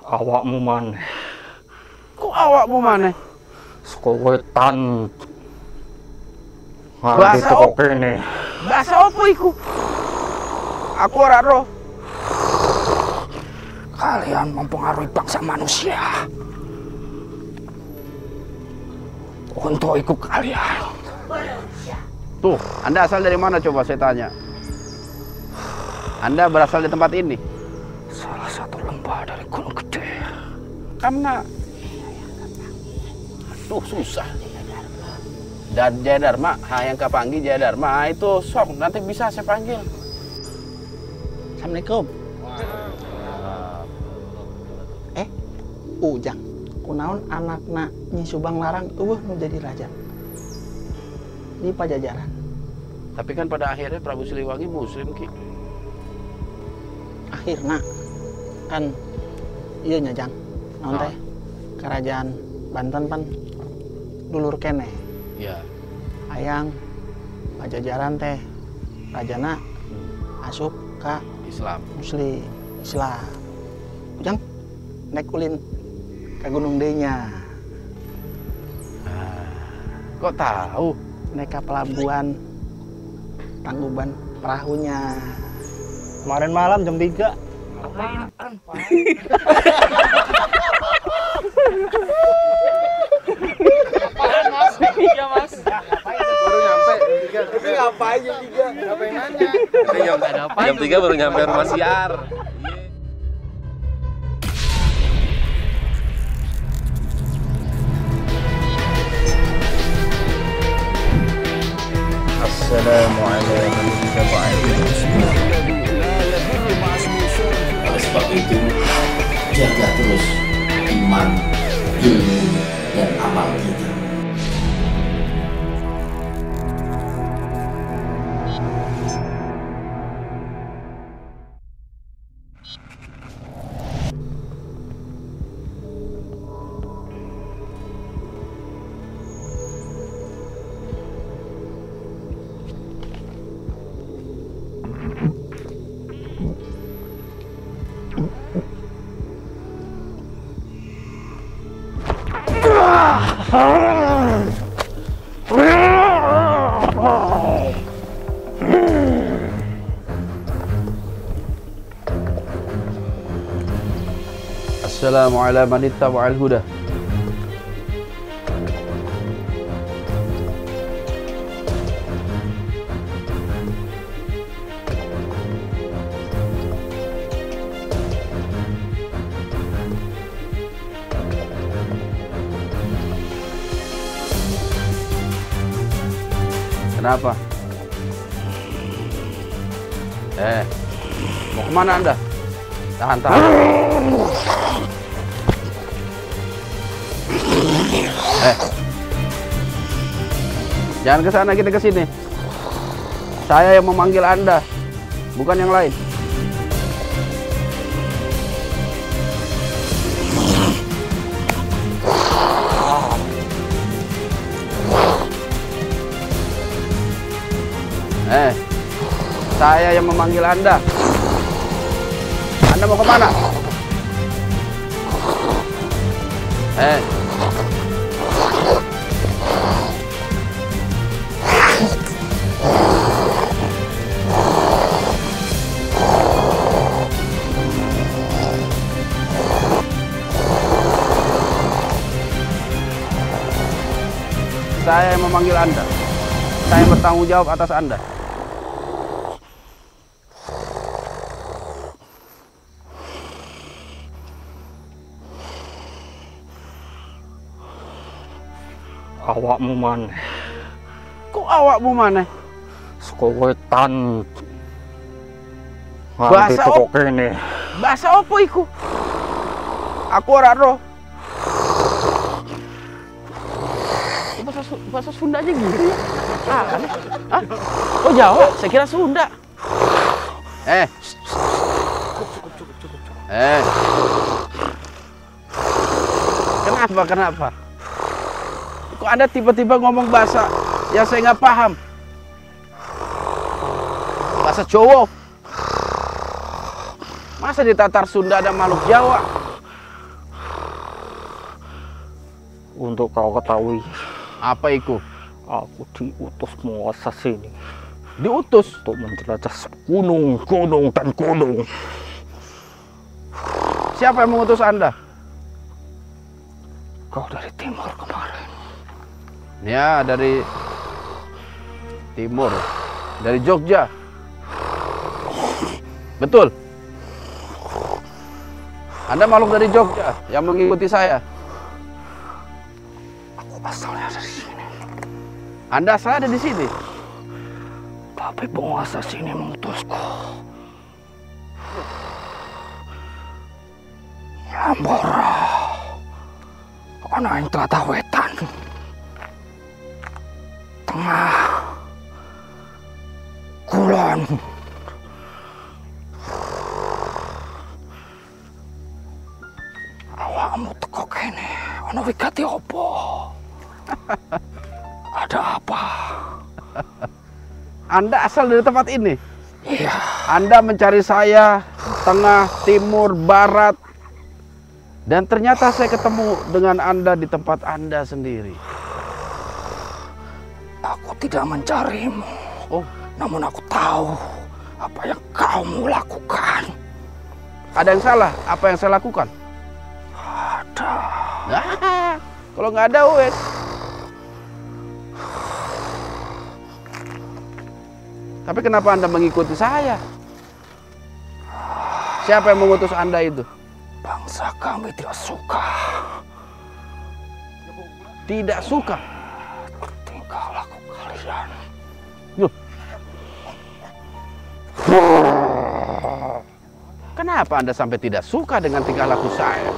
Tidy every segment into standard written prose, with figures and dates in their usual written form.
Awakmu maneh. Kok awakmu maneh? Sekowetan. Bahasa teko kene. Bahasa apa iku? Aku ora roh. Kalian mempengaruhi bangsa manusia. Untuk ikut kalian. Tuh, Anda asal dari mana coba saya tanya? Anda berasal dari tempat ini? Salah satu lembah dari Gunung Gede. Karena tuh susah. Dan Jaya Dharma, yang kepanggil Jaya Dharma itu sok nanti bisa saya panggil. Assalamualaikum. Ujang, kunaon anakna Nyi Subang Larang mau jadi raja di Pajajaran. Tapi kan pada akhirnya Prabu Siliwangi Muslim Ki. Akhirnya kan iya nyajang naon teh kerajaan Banten pan dulur kene Ya. hayang Pajajaran teh rajana asup ka Islam. Islam. Ujang naik ulin ke Gunung D-nya. Kok tahu? Naik ke pelabuhan Tangkuban perahunya. Kemarin malam jam 3. Apaan mas? Iya mas. Baru nyampe jam 3. Tapi ngapain jam 3? Ngapain nanya? Jam 3 baru nyampe rumah siar. Assalamualaikum Oleh sebab itu, jaga terus iman, ilmu, dan amal kita. Assalamualaikum warahmatullahi wabarakatuh. Kenapa? Mau kemana Anda? Tahan. Jangan ke sana, kita ke sini. Saya yang memanggil Anda, bukan yang lain. Saya yang memanggil Anda. Anda mau kemana? Saya yang memanggil Anda. Saya bertanggung jawab atas Anda. Awakmu maneh. Kok awakmu maneh? Sekowetan. Bahasa teko kene. Bahasa apa iku? Aku ora roh. Bahasa Sundanya gitu ya? Hah? Oh Jawa? Saya kira Sunda. Kenapa? Kok Anda tiba-tiba ngomong bahasa yang saya nggak paham? Bahasa Jawa. Masa di Tatar Sunda ada makhluk Jawa? Untuk kau ketahui, Apa itu? aku diutus menguasai sini Diutus? untuk menjelajah gunung-gunung dan gunung. Siapa yang mengutus Anda? Kau dari timur kemarin. Ya, dari timur. Dari Jogja. Betul. Anda makhluk dari Jogja yang mengikuti saya. Aku asalnya dari sini, Anda asal ada di sini. tapi penguasa sini mengutusku. Lambora, ana ing tlatah wetan, tengah, kulon. Awakmu teko kene, ana wigati apa? Ada apa? Anda asal dari tempat ini. Iya, Anda mencari saya tengah, timur, barat. Dan ternyata saya ketemu dengan Anda di tempat Anda sendiri. aku tidak mencarimu. Oh, Namun aku tahu apa yang kamu lakukan. ada yang salah? Apa yang saya lakukan? Ada. Nah, kalau nggak ada, wes. Tapi kenapa Anda mengikuti saya? Siapa yang mengutus Anda itu? Bangsa kami tidak suka Tidak suka. tingkah laku kalian. Loh. Kenapa Anda sampai tidak suka dengan tingkah laku saya?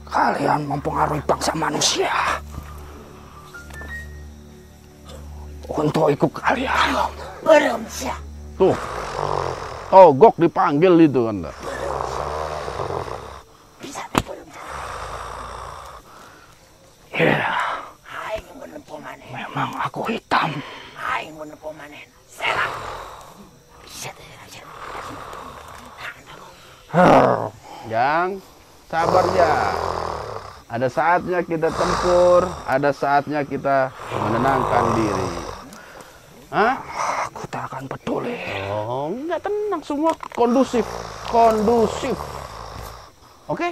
Kalian mempengaruhi bangsa manusia. Untuk ikut kalian. Tuh, Togok dipanggil itu Anda. Ya, memang aku hitam. Yang sabar ya. Ada saatnya kita tempur, ada saatnya kita menenangkan diri. Hah? Aku tak akan peduli. Oh, enggak, tenang, semua kondusif. Kondusif. Oke?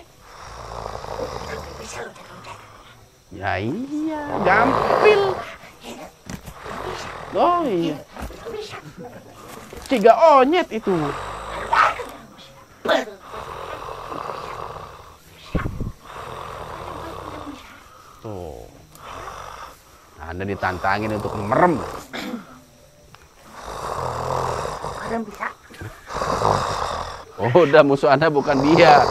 Ya iya, gampil. Oh iya. 3 onyet itu. Tuh. Anda ditantangin untuk merem. Oh, udah, musuh Anda bukan dia.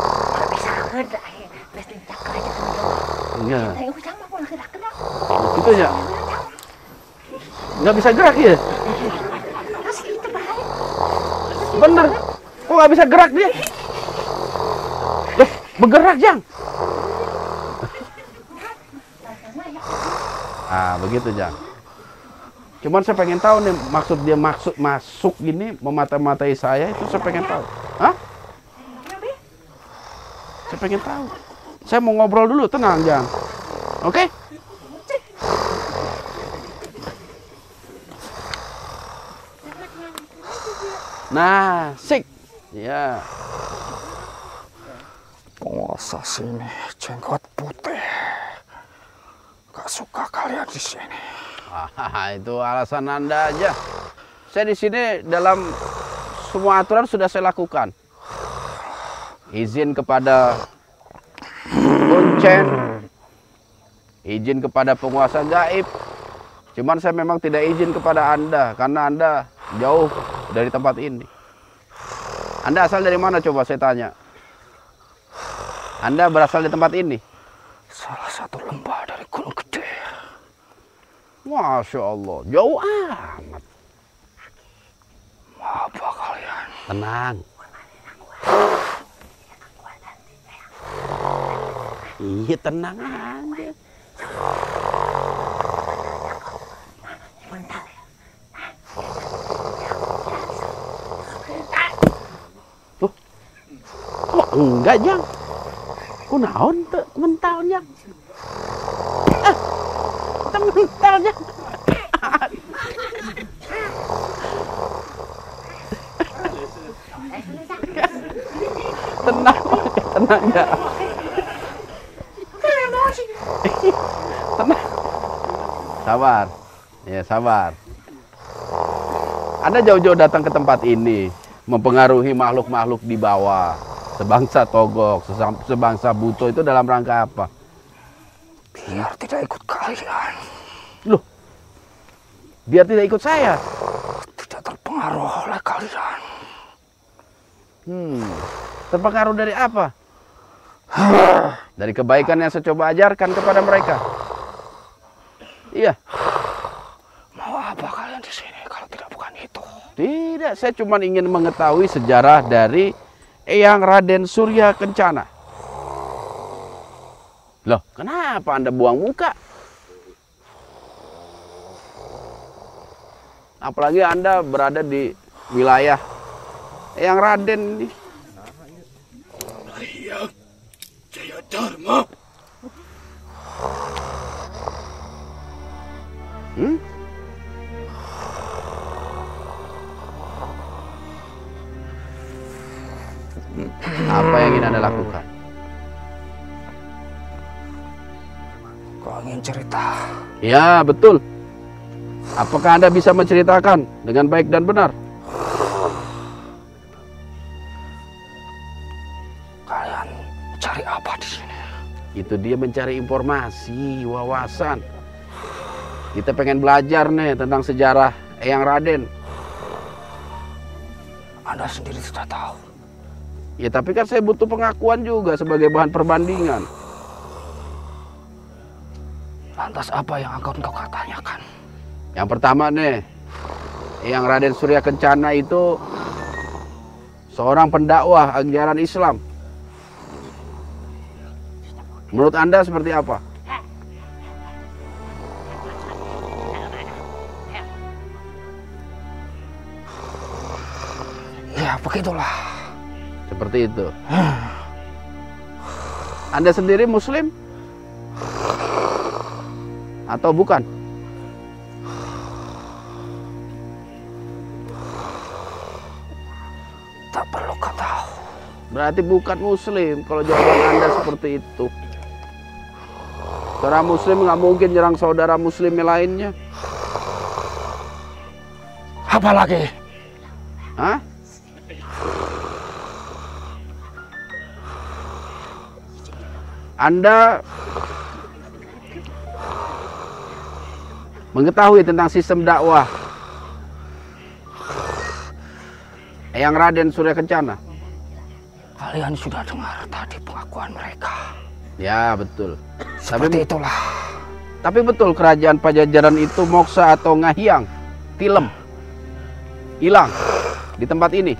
Enggak. Gitu ya. Nggak bisa gerak ya? Bener. Kok nggak bisa gerak dia? Loh, bergerak, Jang. Ah, begitu, Jang. Cuman saya pengen tahu nih, maksud dia masuk gini memata-matai saya, itu saya pengen tahu. Hah? Saya pengen tahu. Saya mau ngobrol dulu, tenang, Jang. Oke? Nah, sik. Ya. Penguasa sini jenggot putih. Gak suka kalian di sini. Itu alasan Anda aja. Saya di sini dalam semua aturan sudah saya lakukan. Izin kepada Kuncen, izin kepada penguasa gaib. Cuman saya memang tidak izin kepada Anda karena Anda jauh dari tempat ini. Anda asal dari mana, coba saya tanya? Anda berasal di tempat ini? Salah satu lembah dari Gunung Gede. Masya Allah, jauh amat. Apa kalian? Tenang. Iya, tenang aja. Tuh. Kok enggak, Jang? Kok naon tuh mental, Jang? Mental, Jang. Tenang, tenang ya. Tenang. Sabar. Ya, sabar. Anda jauh-jauh datang ke tempat ini, mempengaruhi makhluk-makhluk di bawah, sebangsa Togok, sebangsa Buto, itu dalam rangka apa? Biar tidak ikut kalian. Loh, biar tidak ikut saya? Tidak terpengaruh oleh kalian. Terpengaruh dari apa? Dari kebaikan yang saya coba ajarkan kepada mereka. Iya. Mau apa kalian di sini kalau tidak bukan itu? Tidak, saya cuma ingin mengetahui sejarah dari Eyang Raden Surya Kencana. Loh, kenapa Anda buang muka? Apalagi Anda berada di wilayah Eyang Raden ini. Eyang Jayadharma. Apa yang ingin Anda lakukan? Kau ingin cerita? Ya, betul. Apakah Anda bisa menceritakan dengan baik dan benar? Kalian cari apa di sini? Itu dia, mencari informasi, wawasan. Kita pengen belajar nih tentang sejarah Eyang Raden. Anda sendiri sudah tahu. Ya, tapi kan saya butuh pengakuan juga sebagai bahan perbandingan. Lantas apa yang akan kau tanyakan? Yang pertama nih, Eyang Raden Surya Kencana itu seorang pendakwah ajaran Islam. Menurut Anda seperti apa? Ya, begitulah. Seperti itu. Anda sendiri Muslim? Atau bukan? Tak perlu kau tahu. Berarti bukan Muslim kalau jawaban Anda seperti itu. Saudara Muslim nggak mungkin nyerang saudara Muslim yang lainnya. Apa lagi? Hah? Anda mengetahui tentang sistem dakwah Eyang Raden Surya Kencana? Kalian sudah dengar tadi pengakuan mereka. Ya, betul. Seperti itulah. Tapi betul kerajaan Pajajaran itu moksa atau ngahiang, tilem, hilang di tempat ini.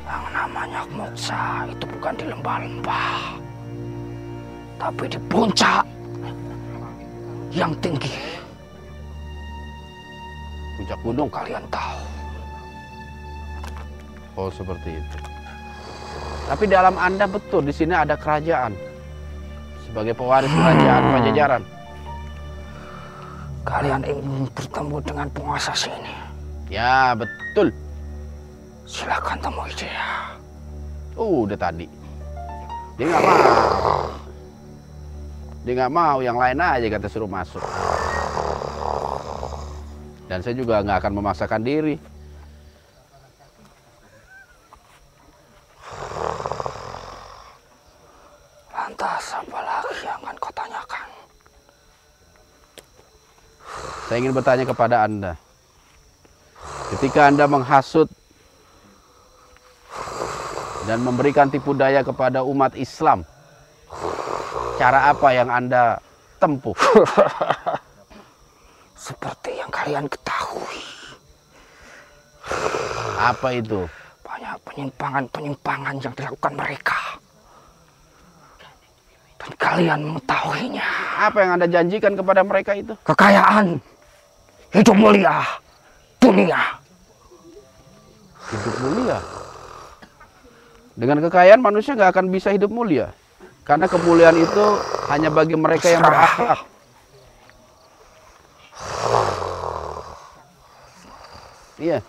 Yang namanya moksa itu bukan di lembah-lembah, tapi di puncak yang tinggi. Puncak gunung. Kalian tahu. Oh, seperti itu. Tapi dalam Anda betul di sini ada kerajaan sebagai pewaris kerajaan Pajajaran. Kalian ingin bertemu dengan penguasa sini? Ya, betul. Silakan temui dia. Udah tadi. Dia nggak mau. Dia nggak mau, yang lain aja kata suruh masuk. Dan saya juga nggak akan memaksakan diri. Lantas apa lagi yang akan kau tanyakan? Saya ingin bertanya kepada Anda. Ketika Anda menghasut dan memberikan tipu daya kepada umat Islam. Cara apa yang Anda tempuh? Seperti yang kalian ketahui, Apa itu? banyak penyimpangan-penyimpangan yang dilakukan mereka. Dan kalian mengetahuinya. Apa yang Anda janjikan kepada mereka itu? Kekayaan, hidup mulia, dunia. Hidup mulia. Dengan kekayaan manusia nggak akan bisa hidup mulia. Karena kemuliaan itu hanya bagi mereka yang berakhlak. Iya.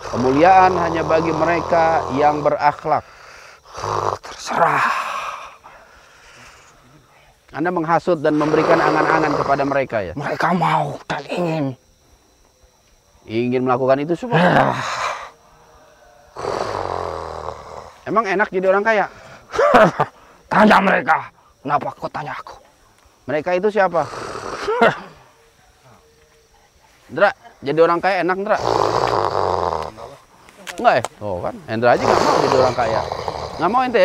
Kemuliaan hanya bagi mereka yang berakhlak. Terserah. Anda menghasut dan memberikan angan-angan kepada mereka ya. Mereka mau dan ingin. Ingin melakukan itu semua. Emang enak jadi orang kaya? Tanya mereka. Kenapa kau tanya aku? Mereka itu siapa? Ndra, jadi orang kaya enak Ndra? Enggak ya? Oh kan, Hendra aja nggak mau jadi orang kaya. Nggak mau ente?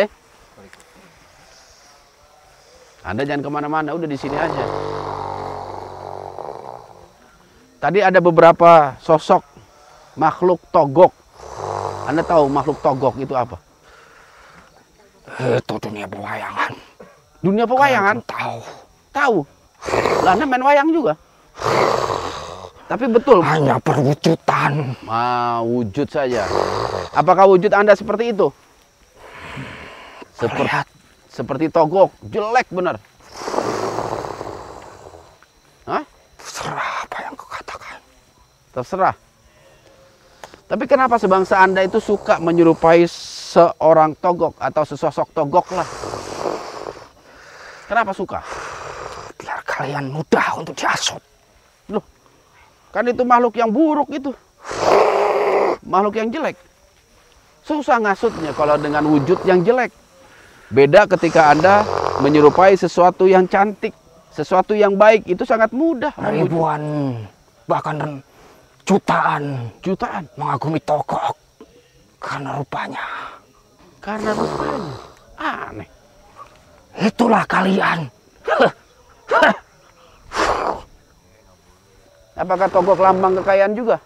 Anda jangan kemana-mana, udah di sini aja. Tadi ada beberapa sosok makhluk togok. Anda tahu makhluk togok itu apa? Itu dunia pewayangan. Dunia pewayangan? Tahu. Tahu. Lah Anda main wayang juga. Tapi betul. Hanya perwujudan. Wujud saja. Apakah wujud Anda seperti itu? Seperti togok, jelek benar. Hah? Terserah apa yang kau katakan. Terserah. Tapi kenapa sebangsa Anda itu suka menyerupai seorang togok atau sesosok togok lah? Kenapa suka? Biar kalian mudah untuk dihasut. Loh, kan itu makhluk yang buruk itu. Makhluk yang jelek. Susah ngasutnya kalau dengan wujud yang jelek. Beda ketika Anda menyerupai sesuatu yang cantik, sesuatu yang baik, itu sangat mudah. Ribuan, bahkan jutaan mengagumi togok karena rupanya. Karena rupanya aneh. Itulah kalian. Apakah togok lambang kekayaan juga?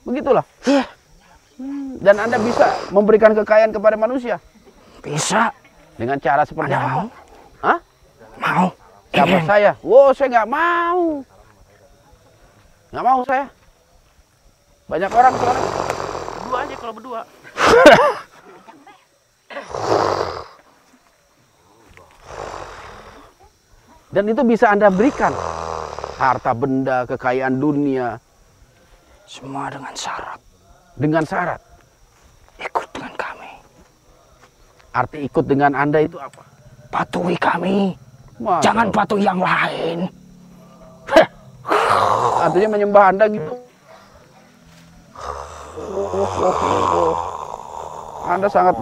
Begitulah. Iya. Dan Anda bisa memberikan kekayaan kepada manusia? Bisa. Dengan cara seperti Anda apa? mau? Hah? Mau. Siapa Ingin. saya? Wow, saya nggak mau. Nggak mau saya. Banyak orang sekarang. Berdua aja kalau berdua. Dan itu bisa Anda berikan. Harta benda, kekayaan dunia. Semua dengan syarat. Dengan syarat. Ikut dengan kami. Arti ikut dengan Anda itu apa? Patuhi kami. Wah, Jangan patuhi yang lain. artinya menyembah Anda gitu. Anda sangat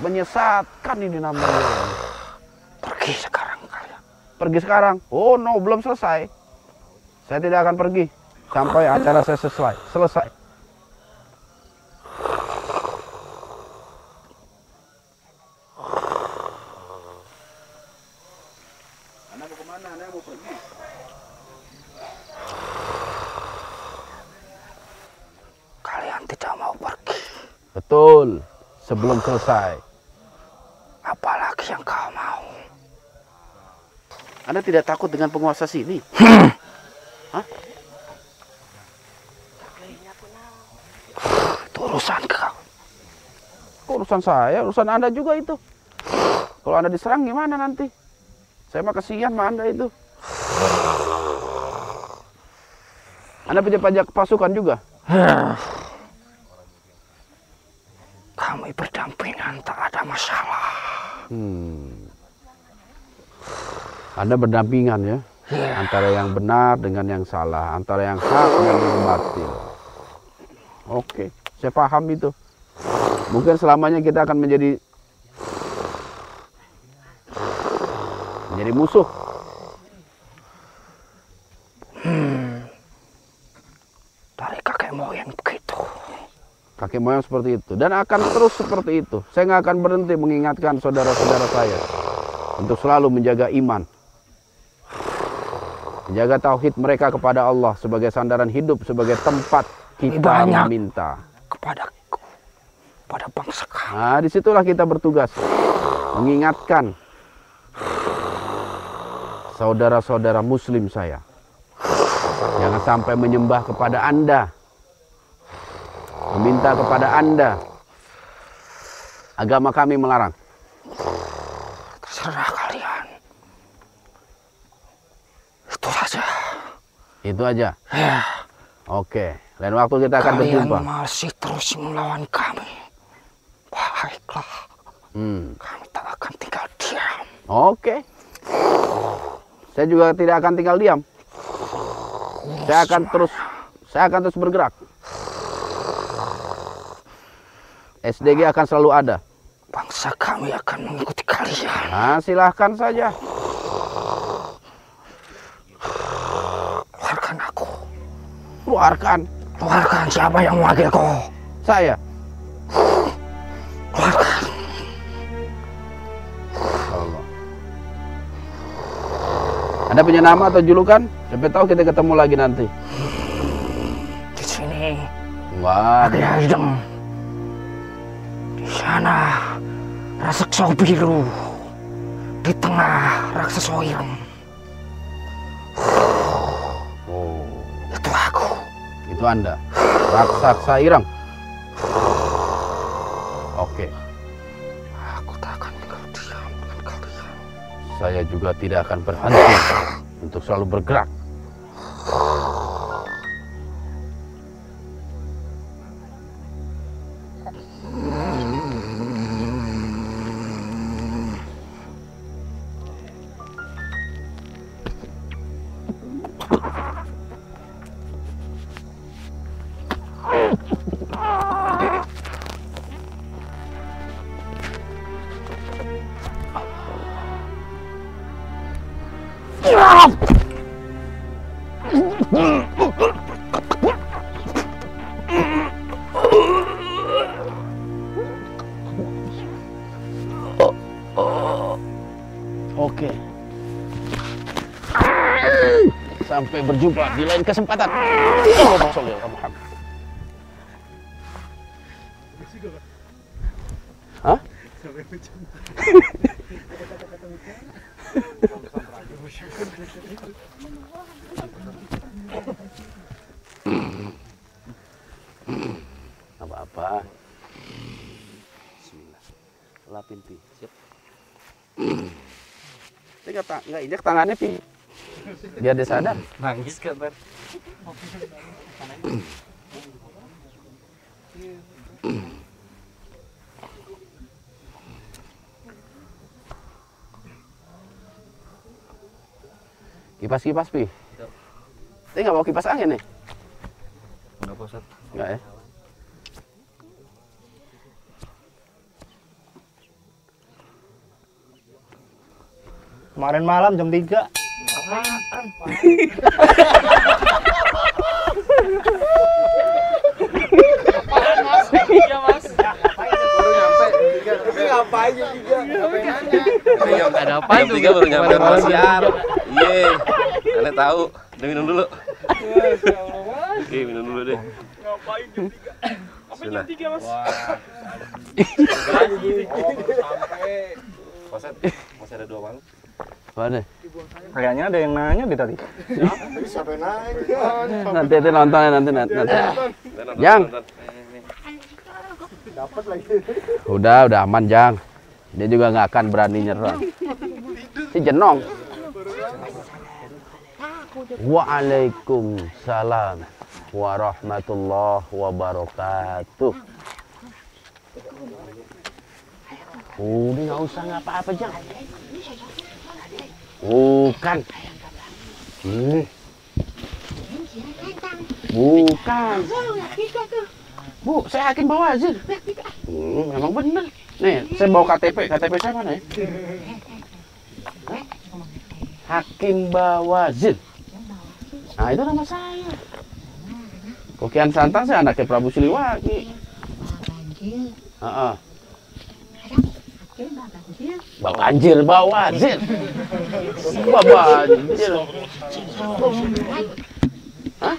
menyesatkan ini namanya. Pergi sekarang kalian. Pergi sekarang? Oh no, belum selesai. Saya tidak akan pergi sampai acara saya selesai. Anda mau kemana? Anda mau pergi? Kalian tidak mau pergi. Betul, sebelum selesai. Apalagi yang kau mau. Anda tidak takut dengan penguasa sini? Hah? Itu urusan kau. Urusan saya, urusan Anda juga itu. Kalau Anda diserang gimana nanti? Saya mah kasihan sama Anda itu. Anda punya pajak pasukan juga? Kami berdampingan, tak ada masalah. Anda berdampingan ya? Antara yang benar dengan yang salah, antara yang hak dan yang batil. Oke, saya paham itu. Mungkin selamanya kita akan menjadi musuh. Dari kakek moyang begitu. Kakek moyang seperti itu. Dan akan terus seperti itu. Saya nggak akan berhenti mengingatkan saudara-saudara saya untuk selalu menjaga iman. Menjaga tauhid mereka kepada Allah sebagai sandaran hidup, sebagai tempat kita meminta. Kepadaku, pada bangsa kami. Nah, disitulah kita bertugas. Mengingatkan saudara-saudara muslim saya. Jangan sampai menyembah kepada Anda. Meminta kepada Anda. Agama kami melarang. Terserah kalian. Itu saja. Itu aja. Ya, Oke. Lain waktu kita akan berjumpa. kalian masih terus melawan kami. Baiklah. Kami tak akan tinggal diam. Oke. Saya juga tidak akan tinggal diam. Saya akan terus bergerak. SDG akan selalu ada. Bangsa kami akan mengikuti kalian. Nah, silahkan saja. Keluarkan aku. Keluarkan. Keluarkan siapa yang mewakilku. Saya. Keluarkan. Allah. Anda punya nama atau julukan? Siapa tahu kita ketemu lagi nanti. Di sini Wah, ada hidung. Di sana raksasa biru. Di tengah raksasa ireng. oh, Itu aku. itu Anda. Raksasa ireng. Oke. Aku tak akan tinggal diam dengan kalian. Saya juga tidak akan berhenti untuk selalu bergerak. Oke. Sampai berjumpa di lain kesempatan. Allahumma sholli ala Muhammad. Hah? Apa-apa. Bismillah. Lapin Pi. Siap. Nggak injak tangannya Pi. Biar dia sadar. Nangis kan, Bar? Kipas-kipas Pi. Tapi nggak mau kipas angin nih? Enggak, Pak Ustaz. Nggak ya? Kemarin malam jam 3. Iya, Mas. Baru nyampe jam 3. Tapi ngapain jam 3? Ngapain nanya? Ada apa jam 3 baru nyampe rumah siar. Iya. Anda tahu. Udah minum dulu. Oke, minum dulu deh. Ngapain jam 3? Apa jam 3, Mas? Sampai. Masih ada 2 malam. Mana? Kayaknya ada yang nanya deh tadi. Sampai nanya. Nanti nonton ya nanti. Jang. Dapat lagi. Udah aman Jang. Dia juga nggak akan berani nyerah. Si Jenong. Waalaikumsalam warahmatullahi wabarakatuh. Udah nggak usah ngapa-apa Jang. Bukan. Bukan. Bu, saya Hakim Bawazir. Memang bener. Nih, saya bawa KTP. KTP saya mana ya? Hakim Bawazir. Nah, itu nama saya. Kokian Santang saya anaknya Prabu Siliwangi. Heeh. Bawa banjir, bawa banjir. Bawa banjir. Hah?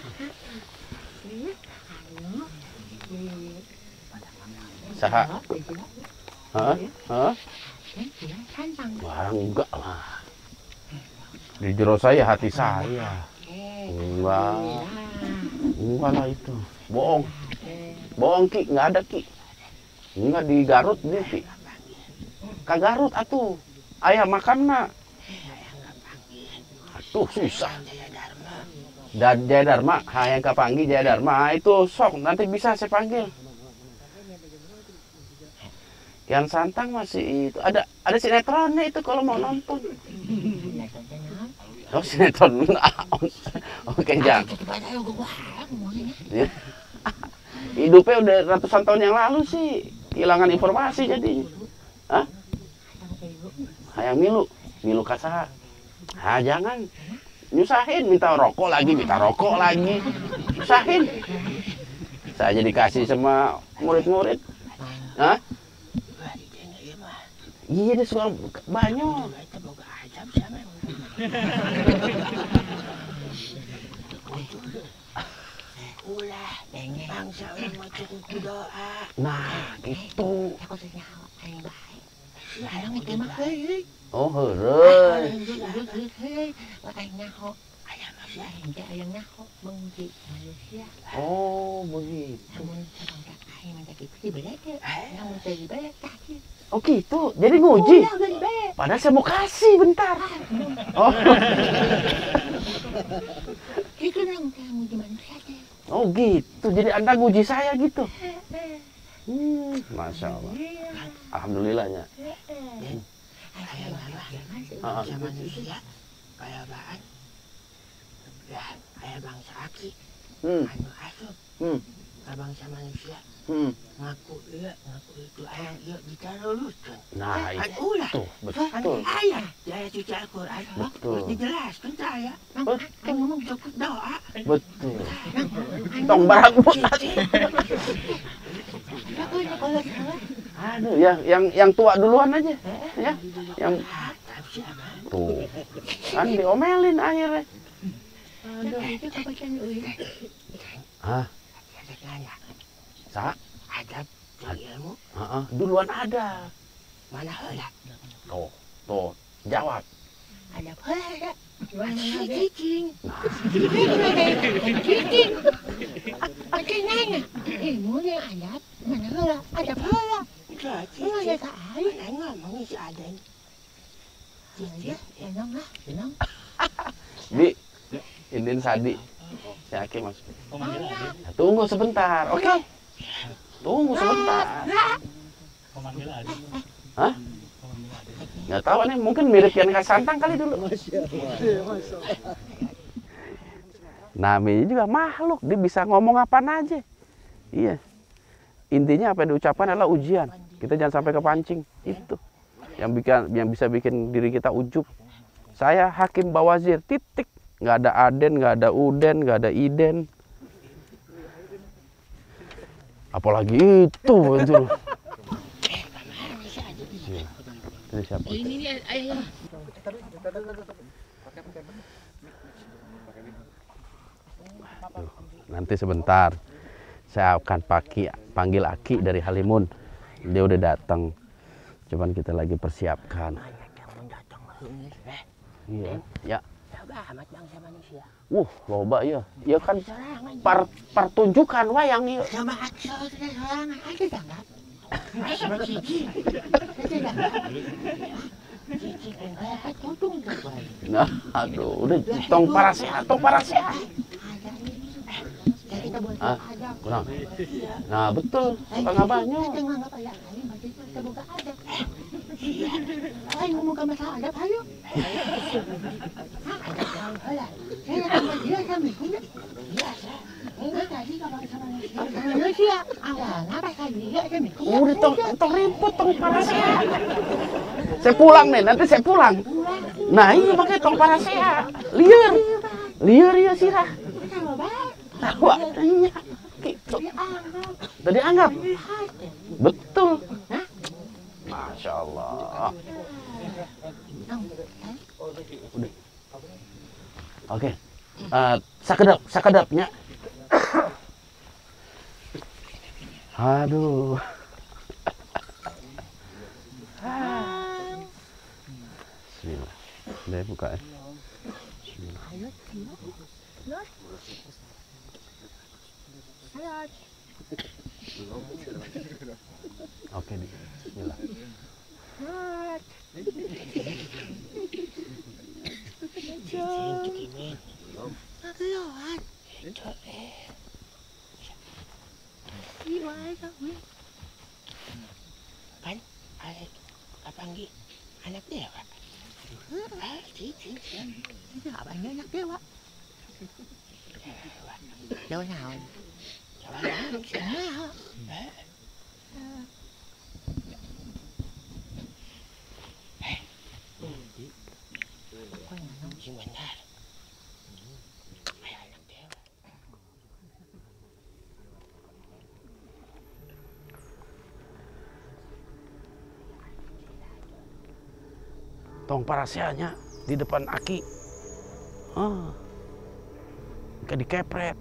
Saha? Hah? Hah? Barang enggak lah. Di jero saya, hati saya. Enggak. Enggak lah itu. Bohong. Bohong, Ki. Enggak ada, Ki. Enggak di Garut dia, Ki. Ka Garut atuh. Ayah makan nak. Atuh susah. Dan Jaya Dharma, yang kapanggil Jaya Dharma itu sok nanti bisa saya panggil. Yang Santang masih itu ada sinetronnya itu kalau mau nonton. Oh sinetron. Oke jangan. Hidupnya udah ratusan tahun yang lalu sih, kehilangan informasi jadi. Hah? Hayang milu kasaha. Ah jangan. Nyusahin, minta rokok lagi. Nyusahin. Saya jadi kasih sama murid-murid. Hah? Iya, dia suka banyak. Nah, gitu. Oh, heureuy. Oh, begitu. Oh gitu, jadi nguji. Padahal saya mau kasih bentar. Oh. Oh gitu, jadi Anda nguji saya gitu. Masya Allah. Alhamdulillahnya. Kayak bangsa aki, anu asup, bangsa manusia, ngaku itu ayang iya bisa luluskan. Nah itu betul. Ayah, saya cuci Al-Quran, terus dijelaskan saya, ngomong cukup doa. Betul. Tong barang buat. Aduh, yang tua duluan aja, ya, yang tuh, kan diomelin akhirnya. Aduh, itu kapan Hah? Sa? Ada ilmu? Duluan ada. Mana heula? Tuh, jawab. Ada heula. Mana cicing? Cicing. Oke nanya. Ilmunya ada. Mana heula? Ada heula. Cicing. Mana ngomongnya si Aden? Cicing. Enong lah, enong. Di Indin Sadi. Ya, oke mas. Ya, tunggu sebentar, oke? Tunggu sebentar. Hah? Nggak tahu nih, mungkin mirip yang Kak Santang kali dulu. Namanya juga makhluk, dia bisa ngomong apa aja. Iya. Intinya apa yang diucapkan adalah ujian. Kita jangan sampai kepancing. Itu yang bisa bikin diri kita ujub. Saya Hakim Bawazir, titik. Nggak ada Aden, nggak ada Uden, nggak ada Iden. Apalagi itu. Ini siapa? Ini ayah. Nanti sebentar. Saya akan panggil Aki dari Halimun. Dia udah datang. Cuman kita lagi persiapkan. Iya, ya. Amat bangsa manusia. Loba ya. Ya kan pertunjukan wayang ieu. Sama aja sorangan aja tanggap. Sama cicing. Cicing enggak tutung tuh. Nah, aduh, udah tong para sehat. Jadi kita boleh ada. Kurang. Nah, betul. Setengah banyak. Setengah apa ya? Kita buka ada. Ay, ngomong ke masalah ada ayo. Saya akan dia sambil kuda. Biasa. Enggak tadi kalau sama manusia. Awalnya pas tadi dia sambil kuda. Udah tong ribut tong para sehat. Saya pulang nih, nanti saya pulang. Nah, iya makanya tong para sehat. Liar ya sirah. Tahu iya. Gitu. Tadi anggap. Betul. Masya Allah. Udah. Oke. Sakedapnya. Aduh. Bismillah. Udah buka ya. Bismillah. Oke nih. Bismillah. Kan, panggil anak dewa. Itu abangnya anak dewa. Dewa naon? Dewa naon? Semua. Sebentar. Ayo anak dewa. Tong parasianya di depan aki. Kayak dikepret.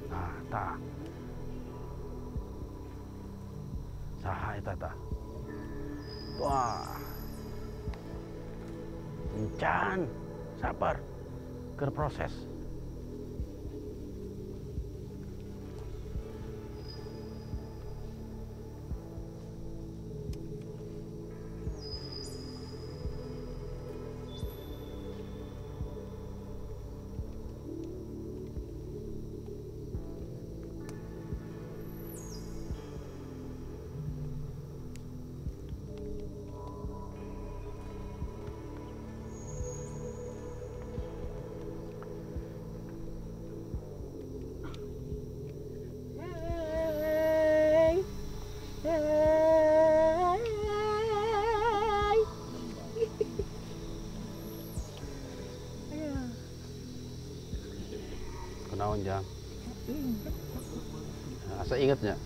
Nah, tah. Saha eta tah. Wah. Encan. Sabar. Keur proses. Kenaon jang? Asa ingetnya?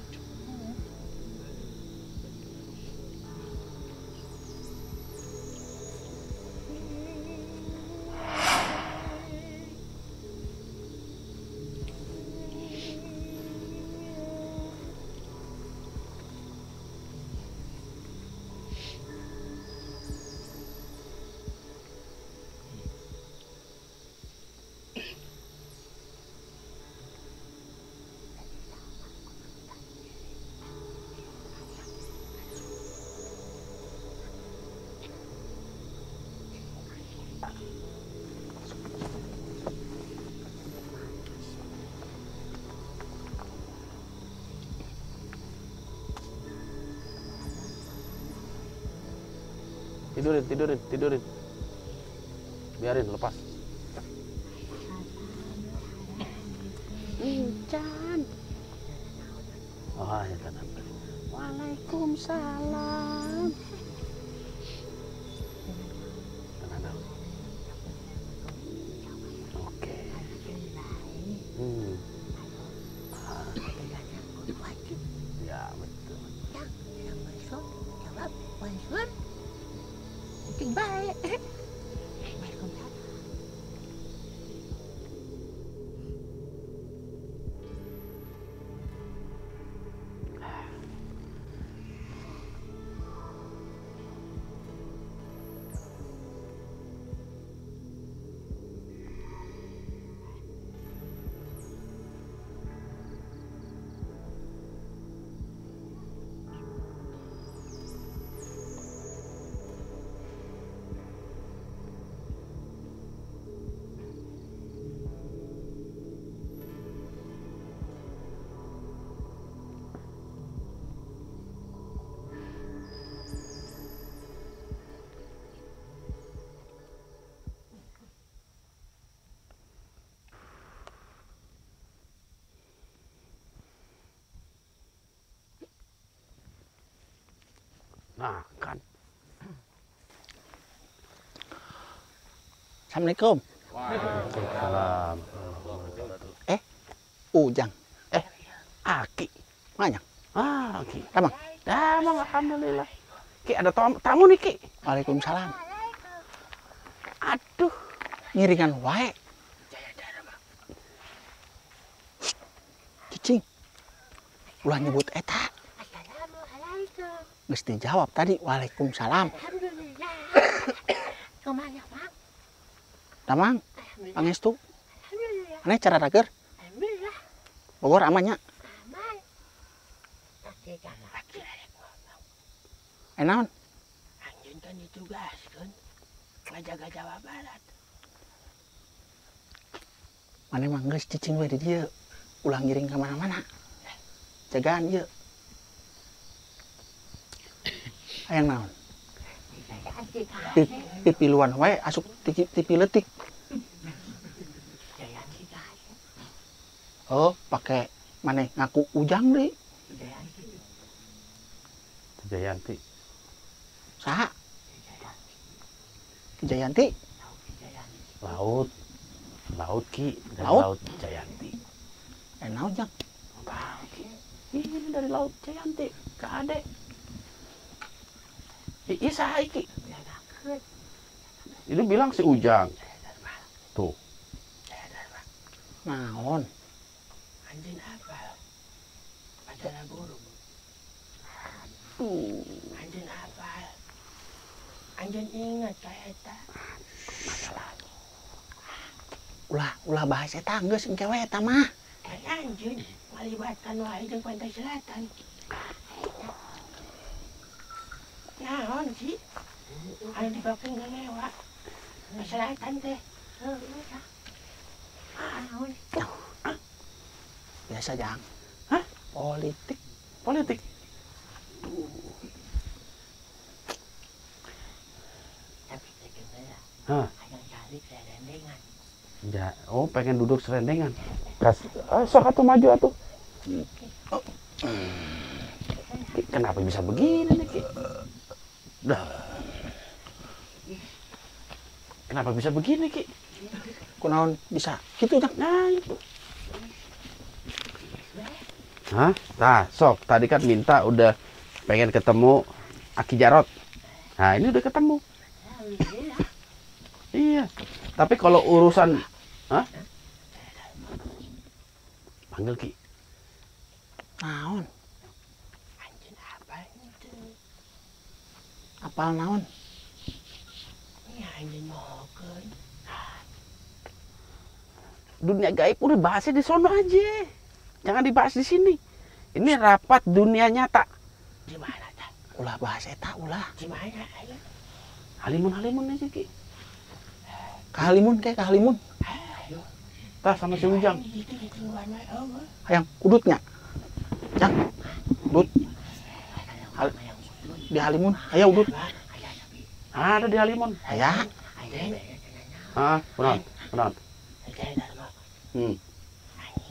Tidurin. Biarin lepas. Incan. Oh, ya tenang. Waalaikumsalam. Tenang. Oke. Ya, betul. Jawab, Wansun. Ting baik. Nah, kan. Assalamualaikum. Waalaikumsalam. Ujang. Banyak. Ah, Ki. Damang. Damang, alhamdulillah. Ki, ada tamu nih, Ki. Waalaikumsalam. Aduh. Ngiringan wae. Cicing. Ulah nyebut eta. Assalamualaikum. Geus dijawab tadi. Waalaikumsalam. Alhamdulillah. Kemana, Mang? Damang. Pangestu. Alhamdulillah. Aneh cara rager. Alhamdulillah. Bogor amannya. Aman. Tapi kamu lagi ngomong. Naon? Anjing kan ditugaskan ngajaga Jawa Barat. Mana mah geus cicing we di dieu. Ulah ngiring kemana-mana. Jagaan ieu. Hayang naon? Pipiluan wae asup tipi leutik. Oh, pakai maneh ngaku ujang deui. Jayanti. Saha? Ki Jayanti. Laut. Laut, Ki. Dari Laut? Laut Jayanti. Naon jang? Tahu, Ki. Ini dari Laut Jayanti. Ke Ade. Iya, saha, Ki. Ini bilang si Ujang. Tuh. Naon? Anjing apa? Pacara burung. Anjing apa? Anjing ingat kayak eta. Ulah bahas eta geus engke we eta mah. Kayak anjing melibatkan wae jeung pantai selatan. Naon sih? Anu dipake ngelewa. Selatan teh. Naon? Biasa jang. Hah? Politik. Politik. Tapi tegennya Hah? ada cari serendengan. Ja, oh pengen duduk serendengan. Sok atuh maju atuh. Ki, kenapa bisa begini nih, Ki? Dah. Kenapa bisa begini, Ki? Kunaon bisa gitu jang. Nah, itu. Hah? Nah, sok tadi kan minta udah pengen ketemu Aki Jarot. Nah, ini udah ketemu. Iya. Tapi kalau urusan, hah? Panggil Ki. Naon? Anjing apa itu? Apal naon? Ini anjing mohokeun. Dunia gaib udah bahasnya di sono aja. Jangan dibahas di sini. Ini rapat dunia nyata. Di mana tah? Ulah bahas eta ulah. Di mana ayo? Halimun-halimun aja, Ki. Kahalimun kayak kahalimun. Tah sama si Ujang. Itu ditungguan wae eueuh. Hayang udutnya. Jang. Udut. Di halimun aya udut. Ada di Halimun. Aya. Ah, benar. Benar. Anjing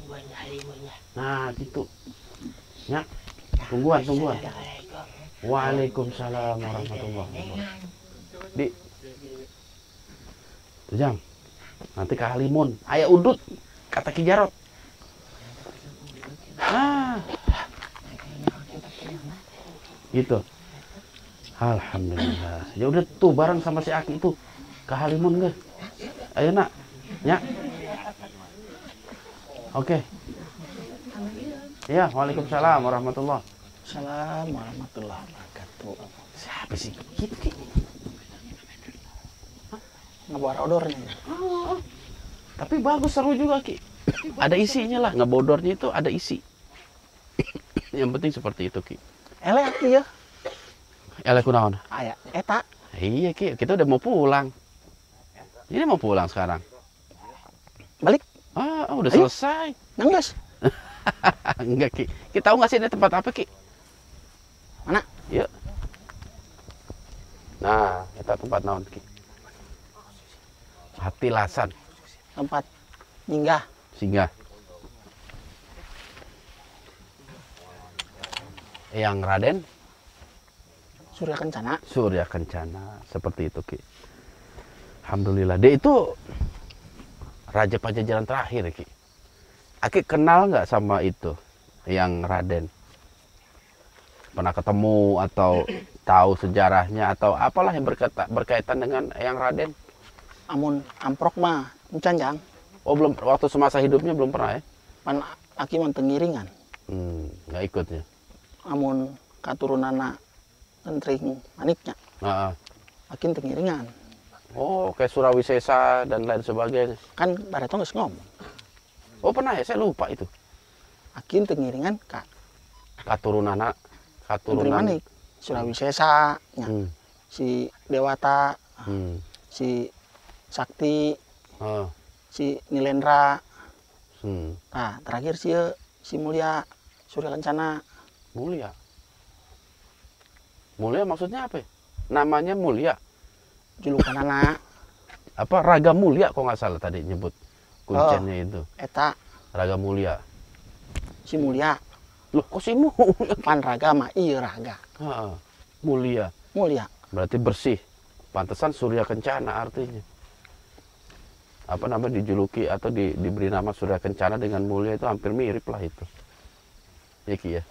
buan halimunnya. Nah, gitu. Ya. Tungguan. Waalaikumsalam warahmatullahi wabarakatuh. Di Ujang. Nanti ke Halimun. Aya udut kata Ki Jarot. Ah. Gitu. Alhamdulillah. Ya udah tuh bareng sama si Aki itu ke Halimun ge. Ayo nak. Ya. Oke. Ya, waalaikumsalam warahmatullah. Assalamualaikum warahmatullahi wabarakatuh. Siapa sih? Gitu, Ki. Ngebawa odornya. Oh, tapi bagus, seru juga, Ki. Ada isinya lah, ngebodornya itu ada isi. Yang penting seperti itu, Ki. Ele aki ya. Ele kunaon? Aya eta. Iya, Ki. Kita udah mau pulang. Ini mau pulang sekarang. Balik. Ah, udah Ayo. selesai. Nanggas. Enggak, Ki. Kita tahu nggak sih ini tempat apa, Ki? Mana? Yuk. Nah, kita tempat naon, Ki? Hatilasan. Tempat nyinggah. Singgah. Yang Raden Surya Kencana. Surya Kencana, seperti itu, Ki. Alhamdulillah. Dia itu Raja Pajajaran terakhir, Ki. Aki kenal nggak sama itu, yang Raden? pernah ketemu atau tahu sejarahnya atau apalah yang berkaitan dengan Eyang Raden? Amun amprok mah encan jang. Oh belum, waktu semasa hidupnya belum pernah ya? Pan aki man tengiringan. Nggak ikut ya? Amun katurunana entring maniknya. Nah, Akin tengiringan. oh kayak Surawisesa dan lain sebagainya. Kan bareto geus ngomong. Oh pernah ya? Saya lupa itu. Akin tengiringan ka Katurunana, entring katurunan. manik. Surawisesa nya. Hmm. Si Dewata, Hmm. si Sakti, Oh. si Nilendra. Hmm. Nah, terakhir si Mulia Surya Kencana. Mulia. Mulia maksudnya apa ya? Namanya Mulia. Julukan anak Apa Raga Mulia kok nggak salah tadi nyebut kuncennya itu. eta Raga Mulia. si Mulia. Loh kok si Mulia? Pan raga mah iya raga. Ah, Mulia. Mulia. Berarti bersih. Pantesan Surya Kencana artinya. Apa namanya dijuluki atau diberi nama Surya Kencana dengan Mulia itu hampir mirip lah itu. Ya Ki ya.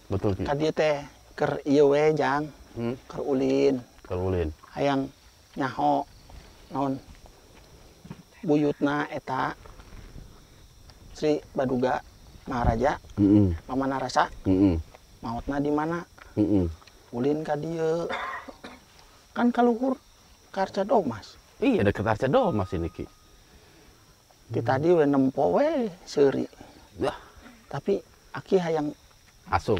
Betul Ki. Kadieu teh keur ieu we jang, keur ulin, Ulin. hayang nyaho naon buyutna eta Sri Baduga Maharaja Pamana Rasa maotna di mana? Ulin ka dieu. Kan kaluhur Karca Domas. Iya deket Arca Domas ini Ki. Di tadi we nempo we seuri. Dah, Tapi aki hayang asup.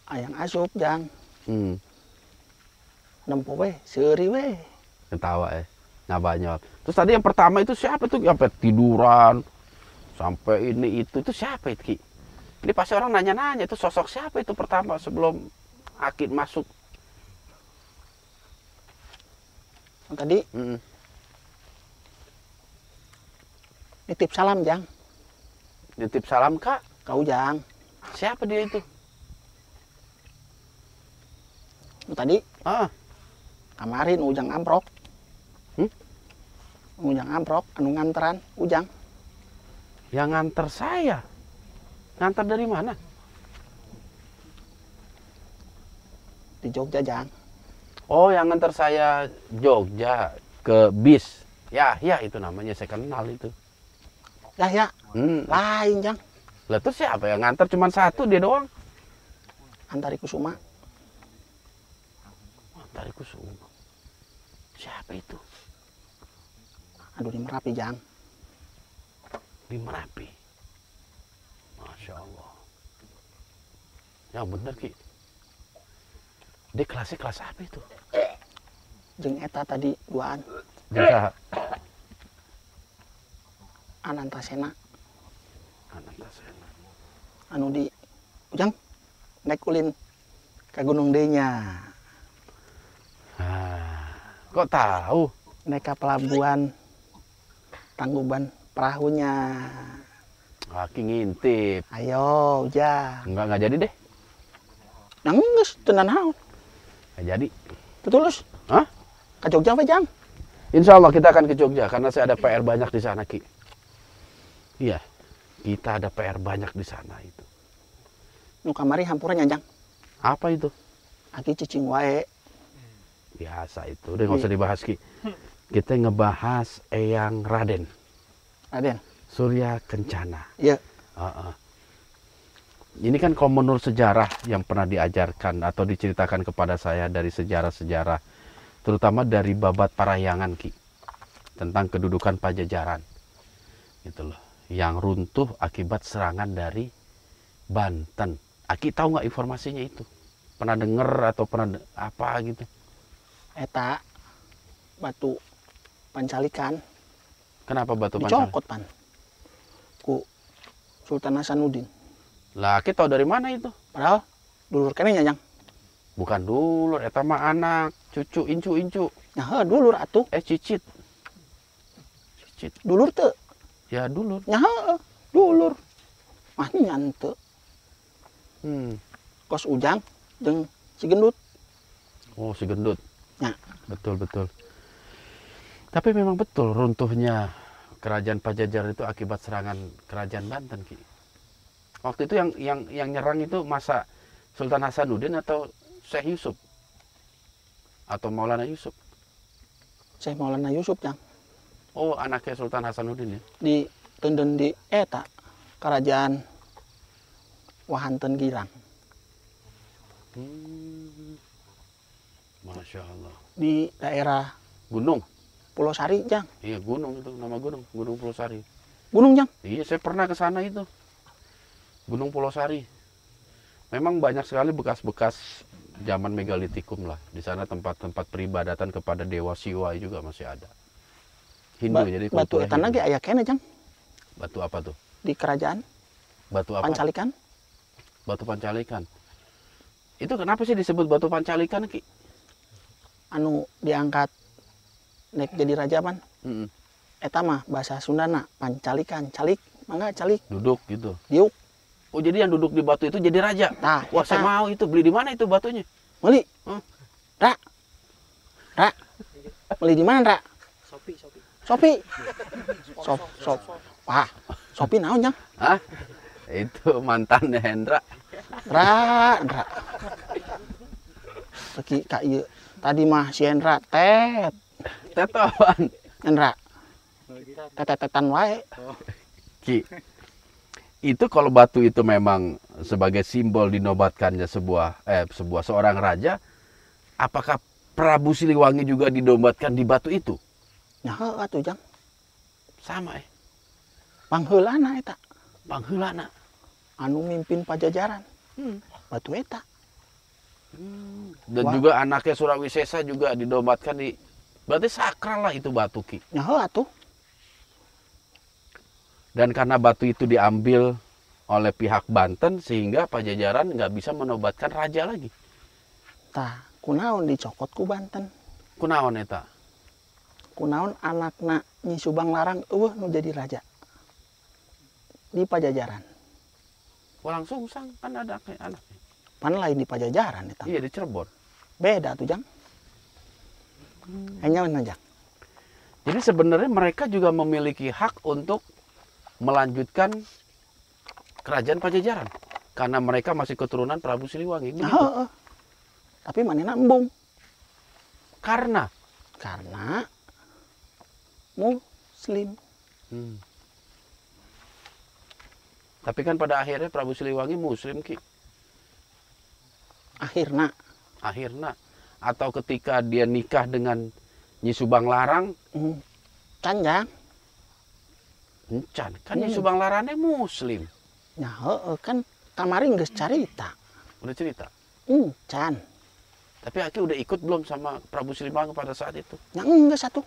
asup jang Hmm. nempo we seuri we. Ketawa ya. Nggak banyak. Terus tadi yang pertama itu siapa tuh? Sampai tiduran. Sampai ini itu siapa itu Ki? Ini pasti orang nanya-nanya itu sosok siapa itu pertama sebelum Akid masuk. Tadi nitip salam jang Nitip salam Kak. ka Ujang. Siapa dia itu? Tadi Ah, kamarin Ujang amprok. Ujang amprok anu nganteran Ujang yang nganter saya. Nganter dari mana? di Jogja jang. Oh, yang nganter saya Jogja ke bis. Ya itu namanya saya kenal itu. Ya lain jang. Lah terus siapa yang nganter cuma satu dia doang? Antari Kusuma. Antari Kusuma. Siapa itu? Aduh di Merapi jang. Di Merapi. Masya Allah. Ya bener Ki. Dia kelasnya kelas apa itu? Jeung eta tadi duaan Jasa Anantasena Anantasena. anu di Ujang naik ulin ke Gunung D-nya. Kok tahu? Naik ke pelabuhan Tangguban perahunya. Aki ngintip. Ayo Ujang. Enggak jadi deh. Yang geus tenan naon. Nggak jadi. Tutulus. Hah? Ke Jogja we jang. Insya Allah kita akan ke Jogja karena saya ada PR banyak di sana Ki. Iya, kita ada PR banyak di sana itu. Nu kamari hampuran jang. Apa itu? Aki cicing wae. Biasa itu, udah nggak usah dibahas Ki. Kita ngebahas Eyang Raden. Raden. Surya Kencana. Iya. Ini kan kalau menurut sejarah yang pernah diajarkan atau diceritakan kepada saya dari sejarah-sejarah, terutama dari Babat Parahyangan Ki, tentang kedudukan Pajajaran, gitu loh, yang runtuh akibat serangan dari Banten. Aki tahu nggak informasinya itu? Pernah denger atau pernah apa gitu? Eta batu pancalikan. Kenapa batu pancalikan? Dicokot pan. Ku Sultan Hasanuddin. Lah, kita tahu dari mana itu? Padahal dulur kene nya jang. Bukan dulur, eta mah anak, cucu, incu. Nyahe dulur atuh. Cicit. Dulur teu. Ya dulur. Nyahe dulur. Mah nyan teu. Kos Ujang jeung si Gendut. Oh, si Gendut. Ya. Betul. Tapi memang betul runtuhnya kerajaan Pajajaran itu akibat serangan kerajaan Banten Ki. Waktu itu yang nyerang itu masa Sultan Hasanuddin atau Syekh Yusuf? Atau Maulana Yusuf? Syekh Maulana Yusuf, Jang. Oh, anaknya Sultan Hasanuddin ya? Di tenden di eta kerajaan Wahanten Girang. Masya Allah. Di daerah Gunung? Pulau Sari, Jang. Iya, gunung itu, nama gunung. Gunung Pulau Sari. Gunung, Jang? Iya, saya pernah ke sana itu. Gunung Pulau Sari. Memang banyak sekali bekas-bekas zaman megalitikum lah. Di sana tempat-tempat peribadatan kepada Dewa Siwa juga masih ada. Hindu, jadi batu kulturnya etan Hindu. lagi aya kene, Jang. Batu apa tuh? Di kerajaan Batu apa? Pancalikan. Batu Pancalikan. Itu kenapa sih disebut Batu Pancalikan, Ki? Anu diangkat naik jadi raja pan. Mm-mm. Eta mah bahasa Sundana Pancalikan, calik, mangga calik, Duduk gitu. diuk. Oh, jadi yang duduk di batu itu jadi raja? Tah, Wah, saya mau itu. Beli di mana itu batunya? Meli. Hah? Ra. Ra. Meli di mana, Ra? Sopi. Sop. Wah, Sopi naon, Jang? Hah? Itu mantannya Hendra. Ra. Lagi ka ieu. Tadi mah si Hendra Tetoan. Hendra. Tetetan wae. Ki. Itu kalau batu itu memang sebagai simbol dinobatkannya sebuah seorang raja, apakah Prabu Siliwangi juga dinobatkan di batu itu? Nya heuh atuh, Jang. Sama Pangheulana eta pangheulana. anu mimpin Pajajaran. Batu eta. Dan Wah. juga anaknya Surawisesa juga dinobatkan di, berarti sakral lah itu batu, Ki. Nya heuh atuh. Dan karena batu itu diambil oleh pihak Banten sehingga Pajajaran nggak bisa menobatkan raja lagi. Tah, kunaon dicokot ku Banten? Kunaon eta? Kunaon anakna Nyi Subang Larang eueuh nu jadi raja di Pajajaran. Walang Sungsang kan ada anaknya. Pan lain di Pajajaran eta. Iya, di Cirebon. Beda tuh, Jang. Hanya Jang. Jadi sebenarnya mereka juga memiliki hak untuk melanjutkan kerajaan Pajajaran karena mereka masih keturunan Prabu Siliwangi. Nah, Begitu. tapi manehna embung Karena Muslim. Tapi kan pada akhirnya Prabu Siliwangi Muslim, Ki. Akhirna Akhirnya. Atau ketika dia nikah dengan Nyi Subang Larang, can, Jang. encan. Kan Nyi Subang Larangnya Muslim. Nya heueuh kan kamari geus carita. Udah cerita. Can. Tapi Aki udah ikut belum sama Prabu Siliwangi pada saat itu? Nya geus atuh.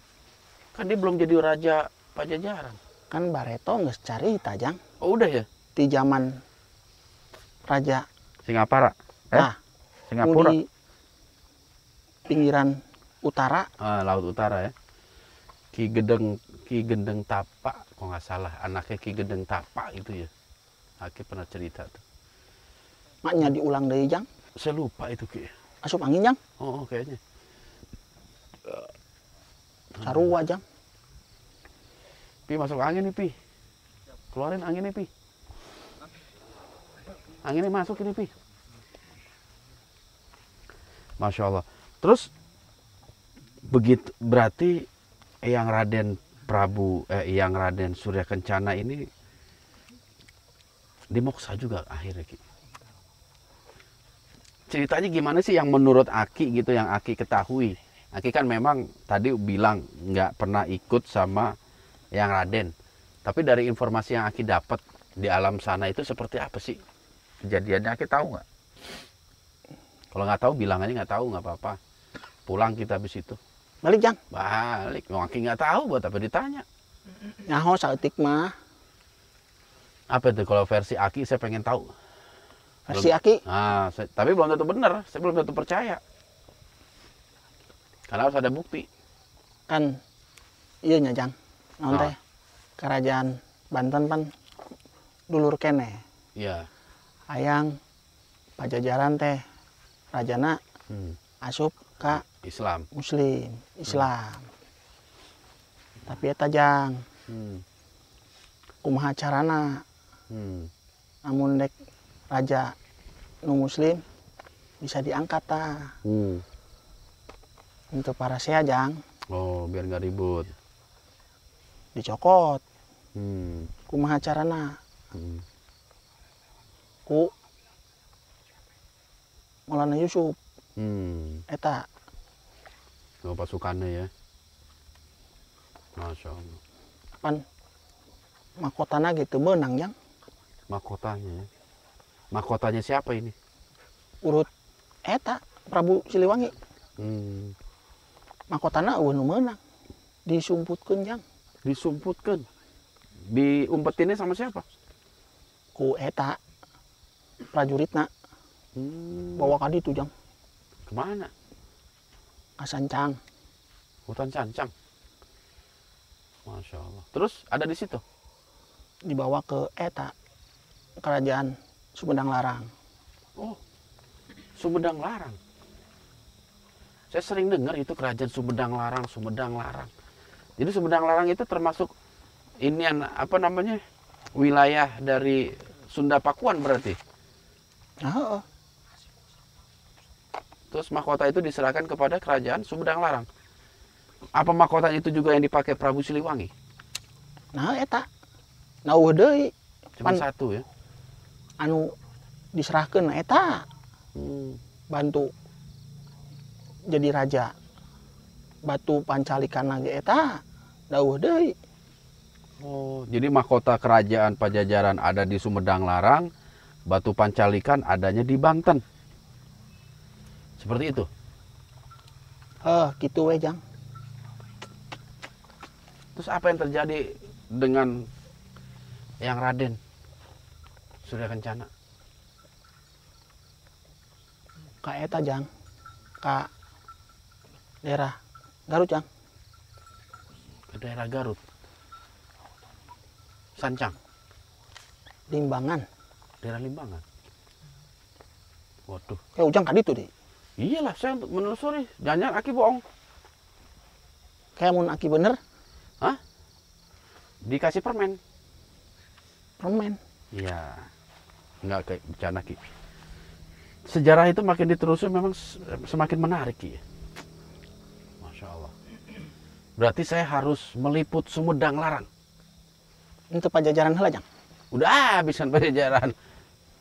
Kan dia belum jadi raja Pajajaran. Kan Bareto geus carita, Jang. Oh, udah ya? Di zaman Raja Singapura. Nah, Singapura. di pinggiran utara. Laut Utara ya. Ki Gendeng Tapa, kok nggak salah, anaknya Ki Gendeng Tapa itu ya. Aki pernah cerita tuh. Maknya diulang deui, Jang. Saya lupa itu, Ki. Asup angin, Jang. Oh, kayaknya. Sarua, Jang. Pi, masuk angin nih, Pi. Keluarin angin nih, Pi. Anginnya masuk ini, Pi. Masya Allah. Terus begitu berarti yang Raden Surya Kencana ini dimoksa juga akhirnya, Ki. Ceritanya gimana sih yang menurut Aki gitu, yang Aki ketahui? Aki kan memang tadi bilang nggak pernah ikut sama yang Raden. Tapi dari informasi yang Aki dapat di alam sana itu seperti apa sih kejadiannya? Aki tahu nggak? Kalau nggak tahu bilang aja nggak tahu, nggak apa-apa. Pulang kita habis itu. Balik, Jang. Balik. Aki nggak tahu, buat apa ditanya? Nyaho saeutik mah. Apa itu kalau versi Aki saya pengen tahu. Versi Aki. Nah, tapi belum tentu benar. Saya belum tentu percaya. Karena harus ada bukti. Kan iya nya, Jang. Naon Nah. teh? Kerajaan Banten pan dulur kene. Iya. Hayang Pajajaran teh rajana asup ka Islam. Muslim, Islam. Tapi eta, Jang, kumaha carana namun dek raja nu muslim bisa diangkat ta. Untuk para seajang Oh, biar nggak ribut. dicokot kumaha carana ku Maulana Yusuf eta Oh, pasukannya ya. Masya Allah. pan mahkotana gitu menang yang Mahkotanya ya. Mahkotanya siapa ini? urut eta Prabu Siliwangi mahkotana eueuh nu meunang disumputkeun jang Disumputkan. Diumpetinnya sama siapa? ku eta prajuritna bawa ka ditu jang Kemana? ka Sancang Hutan Sancang. Masya Allah. Terus ada di situ? dibawa ke eta kerajaan Sumedang Larang. Oh, Sumedang Larang. Saya sering dengar itu kerajaan Sumedang Larang, Sumedang Larang. Jadi Sumedang Larang itu termasuk ini apa namanya? Wilayah dari Sunda Pakuan berarti. Heeh. Terus mahkota itu diserahkan kepada kerajaan Sumedang Larang. Apa mahkota itu juga yang dipakai Prabu Siliwangi? Nah eta naueuh deui Cuma Pan- satu ya. anu diserahkeun eta bantu jadi raja. Batu Pancalikan ge eta daueuh deui. Oh, jadi mahkota kerajaan Pajajaran ada di Sumedang Larang, Batu Pancalikan adanya di Banten. Seperti itu. Kitu we jang. Terus apa yang terjadi dengan yang Raden Surya Kencana? Ka eta jang. Ka daerah Garut jang. Ke daerah Garut. Sancang, Limbangan. daerah Limbangan. Waduh. Kayak ujang ka ditu deh. Iyalah, saya untuk menelusuri. Jangan-jangan Aki bohong. Kayak mun aki bener Dikasih permen. permen. Iya. Enggak kayak bercanda, Ki. Sejarah itu makin ditelusuri memang semakin menarik, Ki. Masya Allah. Berarti saya harus meliput Sumedang Larang. Untuk Pajajaran heula jang. Udah habis kan Pajajaran.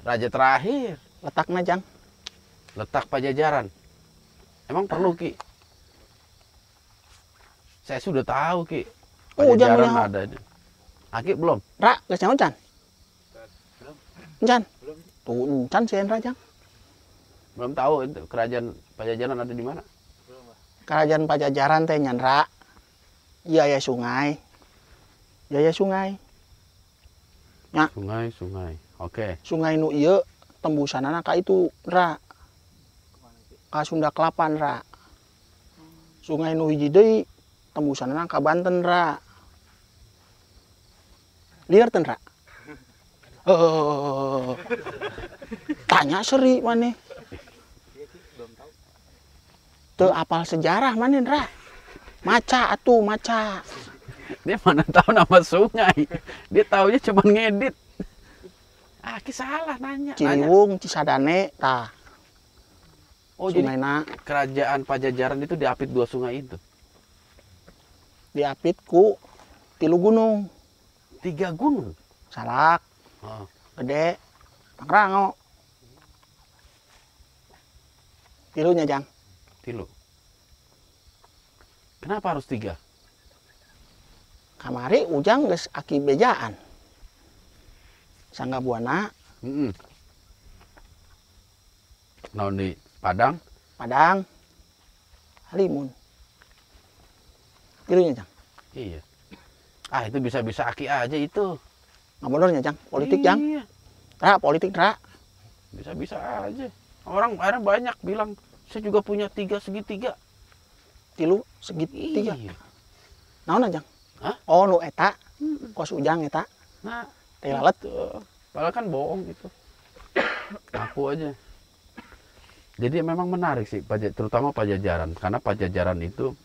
Raja terakhir. Letakna jang. Letak Pajajaran. Emang perlu, Ki? Saya sudah tahu, Ki. Oh, jangan Pajajaran nyaho. ada. Aki belum? Ra, geus nyaho can? Can. Tuh can sieun ra jang. Belum tahu itu kerajaan Pajajaran ada di mana? Kerajaan Pajajaran teh nyan ra. Iya sungai. Iya sungai. Sungai. Oke. Sungai nu ieu tembusanana ka itu ra. Ka Sunda Kelapan ra. Sungai nu hiji deui tembusanana ka Banten ra. Liar ten ra. Tanya seri maneh. Teu apal sejarah maneh ra. Maca atuh maca. Dia mana tahu nama sungai. Dia taunya cuma ngedit. Aki salah nanya. Ciliwung, Cisadane, tah. Oh, jadi Sungaina kerajaan Pajajaran itu diapit dua sungai itu. diapit ku 3 gunung. 3 gunung. Salak, Oh. Gede, Pangrango. 3 jang. Tilu. Kenapa harus 3? Kamari ujang geus aki bejaan. Sangga buana Naon di Padang? Padang, Halimun. 3 jang. Iya. Ah, itu bisa-bisa Aki aja itu. Nggak benernya jang, politik jang. Iya. Ra, politik ra. Bisa-bisa aja. Orang banyak bilang, saya juga punya 3 segitiga. 3 segitiga. Iya. Naon jang? Hah? Oh, nu eta. Kos ujang eta. Nah, Teh lalat. padahal kan bohong gitu. Aku aja. Jadi memang menarik sih, terutama Pajajaran. Karena Pajajaran itu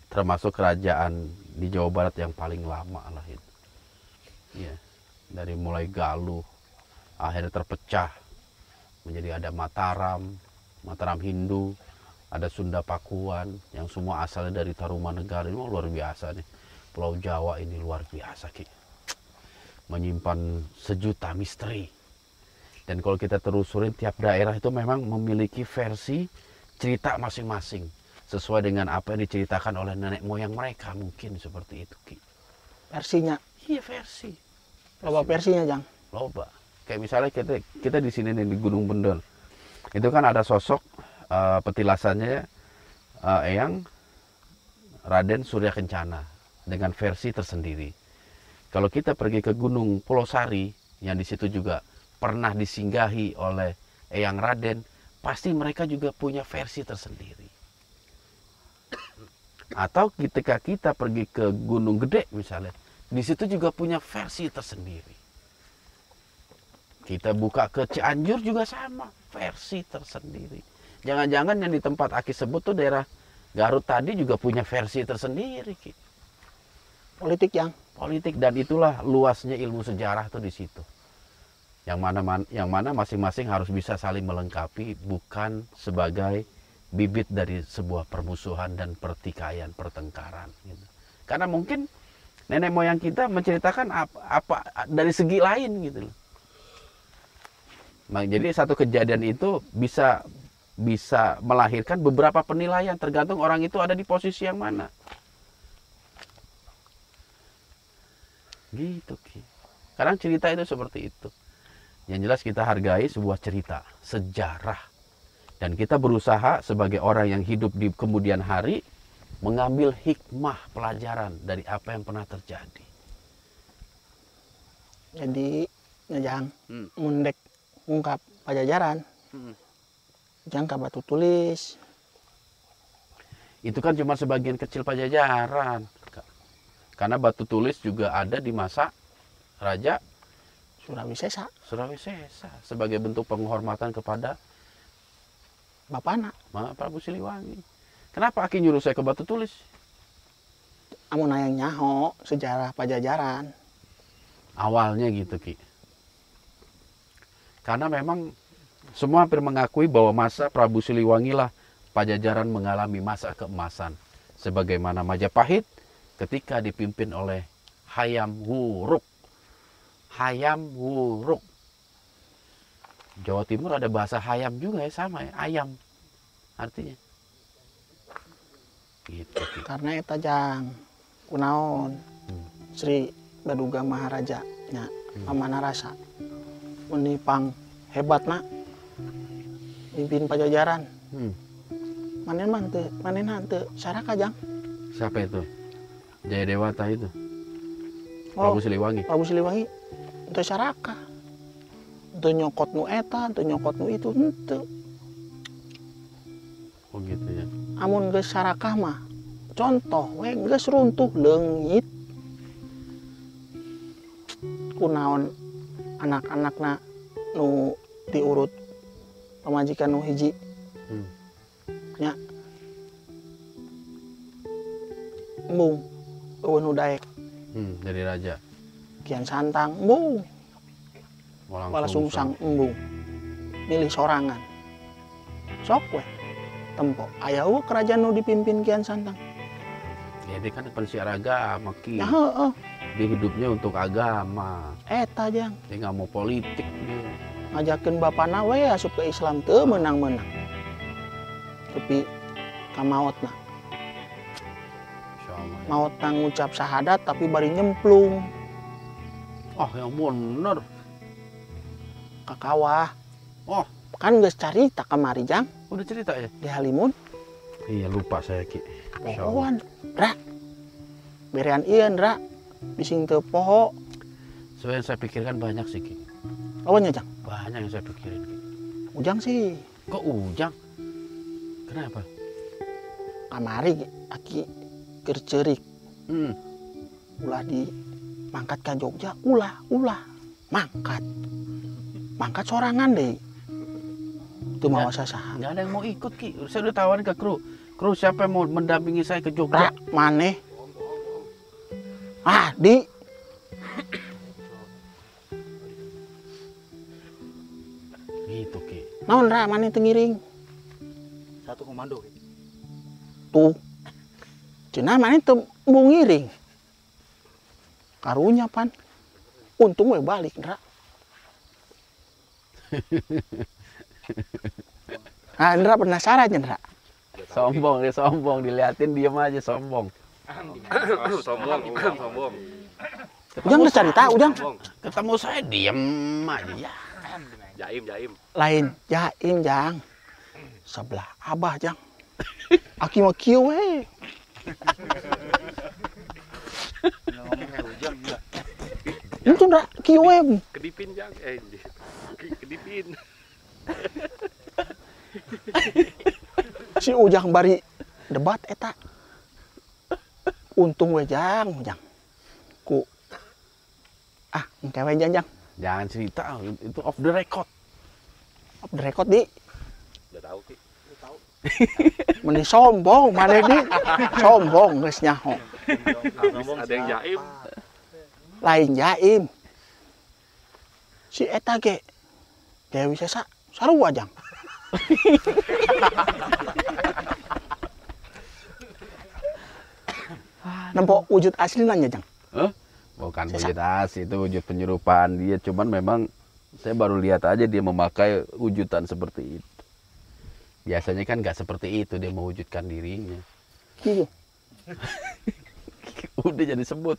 termasuk kerajaan di Jawa Barat yang paling lama lah itu. Iya. Dari mulai Galuh, akhirnya terpecah menjadi ada Mataram, Mataram Hindu, ada Sunda Pakuan, yang semua asalnya dari Tarumanegara. Ini luar biasa nih. Pulau Jawa ini luar biasa, Ki. Menyimpan sejuta misteri. Dan kalau kita telusurin, tiap daerah itu memang memiliki versi cerita masing-masing. Sesuai dengan apa yang diceritakan oleh nenek moyang mereka, mungkin seperti itu, Ki. Versinya. Iya, versi. Loba versinya, Jang. Loba. Kayak misalnya kita di sini nih, di Gunung Bendol. Itu kan ada sosok petilasannya Eyang Raden Surya Kencana dengan versi tersendiri. Kalau kita pergi ke Gunung Pulau Sari, yang di situ juga pernah disinggahi oleh Eyang Raden, pasti mereka juga punya versi tersendiri. Atau ketika kita pergi ke Gunung Gede misalnya, di situ juga punya versi tersendiri. Kita buka ke Cianjur juga sama, versi tersendiri. Jangan-jangan yang di tempat Aki sebut tuh daerah Garut tadi juga punya versi tersendiri, Ki. Politik, Jang. Politik, dan itulah luasnya ilmu sejarah tuh di situ. Yang mana masing-masing harus bisa saling melengkapi, bukan sebagai bibit dari sebuah permusuhan dan pertikaian, pertengkaran. Gitu. Karena mungkin nenek moyang kita menceritakan apa dari segi lain gitu loh. Nah, jadi satu kejadian itu bisa melahirkan beberapa penilaian, tergantung orang itu ada di posisi yang mana. Gitu, Ki. Kadang cerita itu seperti itu. Yang jelas kita hargai sebuah cerita, sejarah. Dan kita berusaha sebagai orang yang hidup di kemudian hari mengambil hikmah pelajaran dari apa yang pernah terjadi. Jadi, Jang, mundek ngungkap Pajajaran. Jangka batu tulis. Itu kan cuma sebagian kecil Pajajaran. Karena batu tulis juga ada di masa Raja Surawisesa. Surawisesa. Sebagai bentuk penghormatan kepada Bapana. Prabu Siliwangi. Kenapa Aki nyuruh saya ke batu tulis? Amun ayang nyaho sejarah Pajajaran. Awalnya gitu, Ki. Karena memang semua hampir mengakui bahwa masa Prabu Siliwangi lah Pajajaran mengalami masa keemasan. Sebagaimana Majapahit ketika dipimpin oleh Hayam Wuruk. Hayam Wuruk. Jawa Timur ada bahasa Hayam juga ya, sama ya, ayam artinya. Gitu. Karena eta Jang kunaon Sri Baduga Maharaja nya Amanarasa menipang hebatna pimpin Pajajaran. Manehna teu saraka, Jang. Siapa itu? Jaya Dewata itu. Oh, Prabu Siliwangi. Prabu Siliwangi teu saraka. Teu nyokot nu eta, teu nyokot nu itu, henteu. Oh gitu ya. Amun geus sarakah mah contoh we geus runtuh leungit. Kunaon anak-anakna nu diurut pamajikan nu hiji. Nya embung eueun nu daek. Dari raja. Kian Santang embung. Walasungsang embung. Milih sorangan. Sok we. Tempo aya eueuh kerajaan nu dipimpin Kian Santang. Ya dia kan pensiar agama, Ki. Ya heeh. Dia hidupnya untuk agama. Eta Jang. Dia nggak mau politik dia. Ngajakeun bapana we asup ke Islam teu menang-menang. Tapi ka maotna. Insyaallah. Maotna ngucap syahadat tapi bari nyemplung. Oh, yang bener. Ka kawah. Oh, Kan geus carita kamari Jang udah cerita ya? di Halimun. Iya, lupa saya, Ki. Pohoan, Ra. Berean ieun, Ra. Bising teu poho. Sebenarnya saya pikirkan banyak sih, Ki. Lawannya, Jang. Banyak yang saya pikirin, Ki. Ujang sih Kok Ujang? Kenapa? kamari aki keur ceurik. Ulah di mangkat ka Jogja, ulah mangkat sorangan deh. Itu mau sasaha. Nggak ada yang mau ikut, Ki. Saya udah tawarin ke kru. Kru siapa yang mau mendampingi saya ke Jogja? Ra, maneh. Di Gitu Ki. Naon ra mana tengiring? Satu komando. Tuh. Cenah mana teu ngiring. Karunya pan. Untung we balik ra. Nah, Indra penasaran Indra. Sombong dia sombong, diliatin diam aja sombong. Sombong. Ujang udah cari tahu Ujang. Ketemu saya diem aja ya. Jaim. Lain Jaim Jang. Sebelah Abah Jang. Aki mah kieu we. Itu Indra kieu we. Kedipin Jang. Kedipin. Si Ujang bari debat eta. Untung we Jang. Ku engke we Jang. Jangan cerita, itu off the record. Off the record di. Udah tahu Ki. Meni sombong mana di. Sombong geus nyaho. Ada yang jaim. Lain Jaim. Si eta ge Dewi Sesa sarua Jang. Nampak wujud aslinya Jang. Bukan Sesa. wujud asli, itu wujud penyerupaan dia. Cuman memang saya baru lihat aja dia memakai wujudan seperti itu. Biasanya kan nggak seperti itu dia mewujudkan dirinya. Kieu. Udah jadi sebut.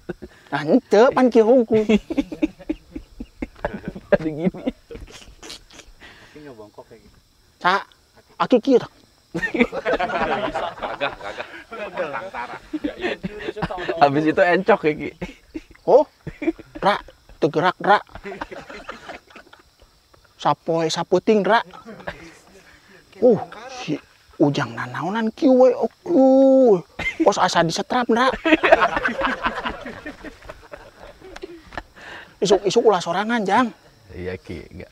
Nah henteu pan kieu hungkul. Jadi gini. Ini bongkok kayak gitu. Sa aki kieu tah. Kagak. Habis itu encok ya Ki. Oh. Ra teu gerak ra. Sapoe saputing ra. Si Ujang nanaonan kieu we. Pos asa disetrap ra. Isuk-isuk ulah sorangan Jang. Iya Ki, enggak.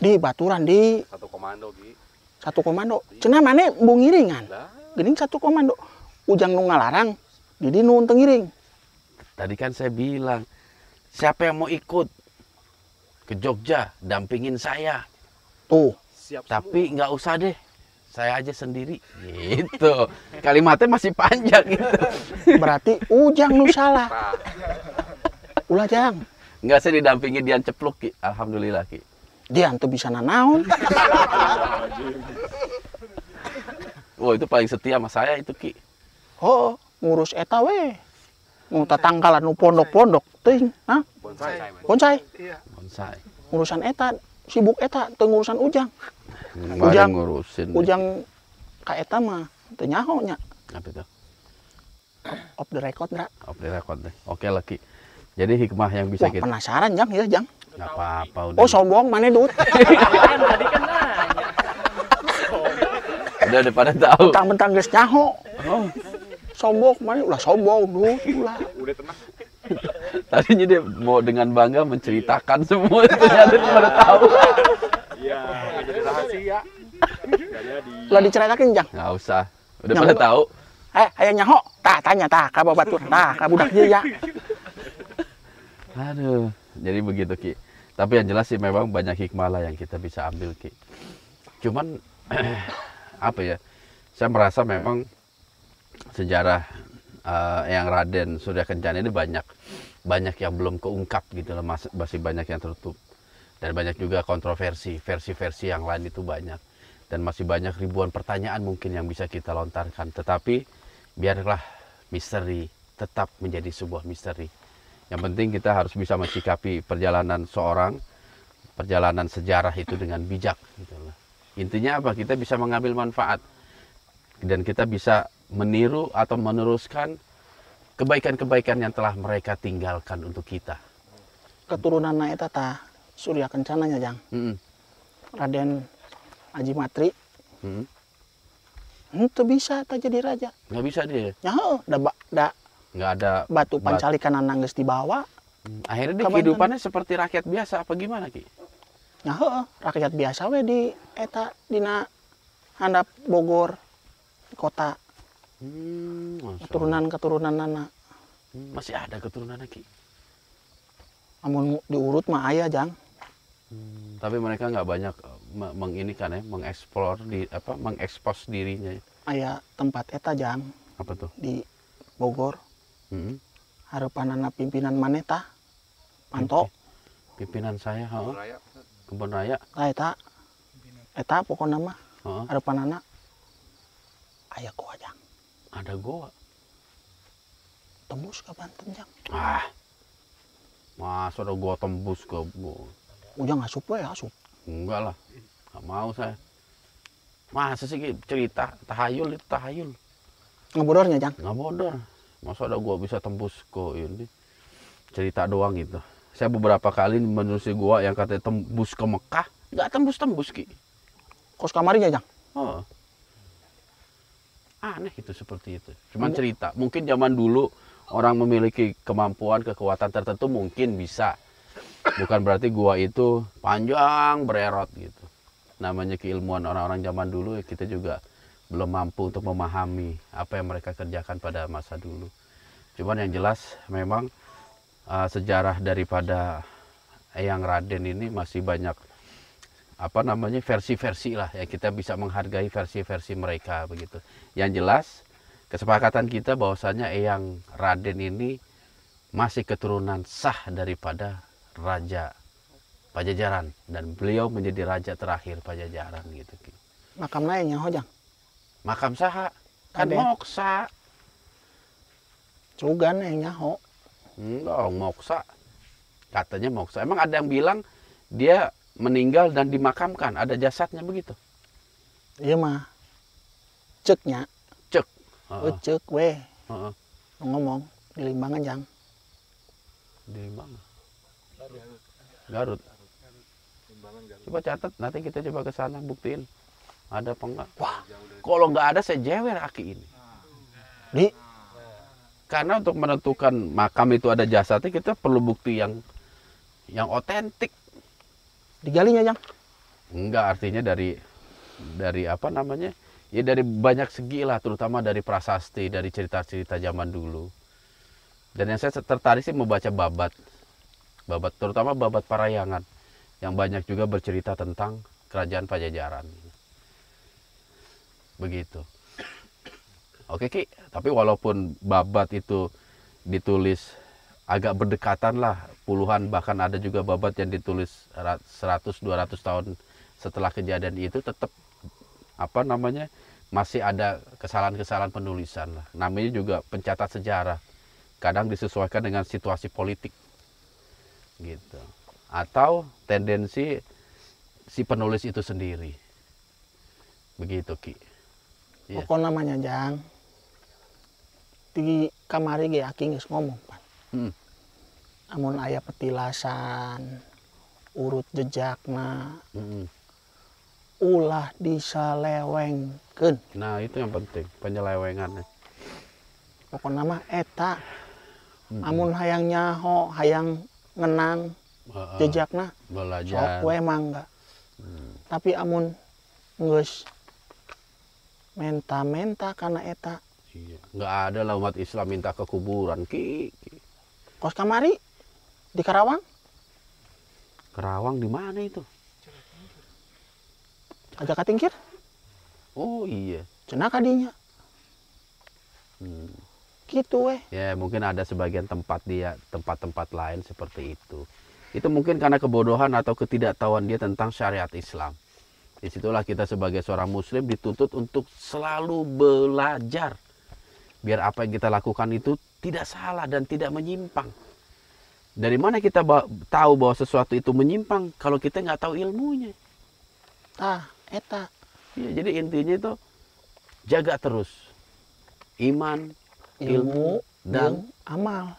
Di baturan di Satu komando Ki. satu komando. Cenah mana bung ngiringan. Lah. Geuning satu komando. Ujang nu ngalarang, jadi nu teu ngiring. Tadi kan saya bilang, siapa yang mau ikut ke Jogja, dampingin saya. Tuh, Siap Tapi nggak usah deh, saya aja sendiri. Gitu. Kalimatnya masih panjang gitu. berarti Ujang nu salah. Ulah Jang. Nggak, saya didampingi Dian Cepluk Ki. Alhamdulillah Ki. Dia teu bisa nanaon. Wah itu paling setia sama saya itu Ki. Oh, ngurus eta we. Nu tatangkalan nu pondok-pondok teuing, hah? Bonsai. Bonsai. Urusan eta sibuk eta teu ngurusan Ujang. Ujang ngurusin. Ujang ka eta mah teu nyaho nya. Apa itu? Off the record Ndra. Off the record deh. Oke lah Ki. Jadi hikmah yang bisa Wah, kita. penasaran Jang ya Jang. Nggak apa-apa udah. Oh, sombong mana Dut? Udah pada tahu. Mentang-mentang geus nyaho. Sombong mana ulah sombong Dut, ulah. Tadinya dia mau dengan bangga menceritakan semua itu jadi pada tahu. Iya, jadi rahasia. Lah diceritakeun Jang. Nggak usah. Udah Nyaho. pada tahu. Aya nyaho. Tah tanya tah ka babatur. Tah ka budak ieu ya. Aduh, jadi begitu Ki. Tapi yang jelas sih memang banyak hikmah lah yang kita bisa ambil Ki. Cuman apa ya? Saya merasa memang sejarah yang Raden Surya Kencana ini banyak yang belum keungkap gitu loh, masih banyak yang tertutup. Dan banyak juga kontroversi, versi-versi yang lain itu banyak. Dan masih banyak ribuan pertanyaan mungkin yang bisa kita lontarkan. Tetapi biarlah misteri tetap menjadi sebuah misteri. Yang penting kita harus bisa mencikapi perjalanan seorang, perjalanan sejarah itu dengan bijak. Gitu loh. Intinya apa? Kita bisa mengambil manfaat. Dan kita bisa meniru atau meneruskan kebaikan-kebaikan yang telah mereka tinggalkan untuk kita. Keturunanna eta tah Surya Kencana nya Jang. Raden Haji Matri. Teu bisa tah jadi raja. Nggak bisa dia. Nya heuh, da Nggak ada batu pancalikanana geus dibawa. Akhirnya dia Kapan kehidupannya seperti rakyat biasa apa gimana Ki? Nya heuh, rakyat biasa we di eta dina handap Bogor di kota. Keturunan-keturunanana. Masih ada keturunan Ki. Amun diurut mah aya Jang. Tapi mereka nggak banyak menginikan ya, mengeksplor di apa, mengekspos dirinya. Aya tempat eta Jang Apa tuh? di Bogor. Hmm. Harapanana pimpinan maneta. Manto. Pimpinan saya, Kebun Raya. Tah eta pokokna mah Heeh. harapanana aya goa Jang. Ada goa. Tembus ke Banten Jang. Ah. Masa ada gua tembus ke Ujang asup we asup. enggak lah. Enggak mau saya. Masa sih Ki, cerita tahayul itu tahayul. Ngebodornya Jang. Nggak bodor. Masa ada gua bisa tembus ke ini. Cerita doang gitu. Saya beberapa kali menelusuri gua yang katanya tembus ke Mekah, nggak tembus-tembus Ki. Kos kamarinya Jang. Oh. Aneh itu seperti itu. Cuman cerita. Mungkin zaman dulu orang memiliki kemampuan, kekuatan tertentu mungkin bisa. Bukan berarti gua itu panjang bererot gitu. Namanya keilmuan orang-orang zaman dulu, kita juga belum mampu untuk memahami apa yang mereka kerjakan pada masa dulu. Cuman yang jelas memang sejarah daripada Eyang Raden ini masih banyak apa namanya versi-versi lah ya, kita bisa menghargai versi-versi mereka begitu. Yang jelas kesepakatan kita bahwasanya Eyang Raden ini masih keturunan sah daripada Raja Pajajaran dan beliau menjadi raja terakhir Pajajaran gitu. Makam lainnya Jang. Makam saha kan Raden. moksa. Cugan yang nyaho. Enggak, moksa. Katanya moksa. Emang ada yang bilang dia meninggal dan dimakamkan, ada jasadnya begitu? Iya mah. Ceknya. Cek. Cek we. Heeh. Ngomong di Limbangan Jang. Di mana? Garut. Coba catat, nanti kita coba ke sana buktiin. Ada apa enggak? Wah, kalau nggak ada saya jewer Aki ini. Di Karena untuk menentukan makam itu ada jasadnya, kita perlu bukti yang otentik. digalinya Jang. Enggak, artinya dari apa namanya? Ya dari banyak segi lah, terutama dari prasasti, dari cerita-cerita zaman dulu. Dan yang saya tertarik sih membaca Babat, terutama Babat Parayangan, yang banyak juga bercerita tentang kerajaan Pajajaran. Begitu. Oke Ki, tapi walaupun Babat itu ditulis agak berdekatan lah, puluhan bahkan ada juga Babat yang ditulis 100-200 tahun setelah kejadian itu, tetap apa namanya masih ada kesalahan-kesalahan penulisan lah. Namanya juga pencatat sejarah, kadang disesuaikan dengan situasi politik gitu, atau tendensi si penulis itu sendiri. Begitu Ki. Iya. Pokok namanya Jang. Di kamari ge Aki geus ngomong Pan. Amun aya petilasan, urut jejakna, ulah disalewengkeun. Nah itu yang penting, penyelewengannya. Pokokna mah eta. Amun hayang nyaho, hayang ngenang jejakna, Belajar. sok we mangga. Tapi amun geus menta-menta karena eta, Iya. Nggak ada lah umat Islam minta ke kuburan Ki. kos kamari di Karawang. Kerawang di mana itu? Aja katingkir, Oh iya. cenah kadinya. Gitu weh. Ya mungkin ada sebagian tempat-tempat lain seperti itu. Itu mungkin karena kebodohan atau ketidaktahuan dia tentang syariat Islam. Disitulah kita sebagai seorang muslim dituntut untuk selalu belajar. Biar apa yang kita lakukan itu tidak salah dan tidak menyimpang. Dari mana kita tahu bahwa sesuatu itu menyimpang kalau kita nggak tahu ilmunya? Eta. Ya, jadi intinya itu jaga terus iman, ilmu dan amal.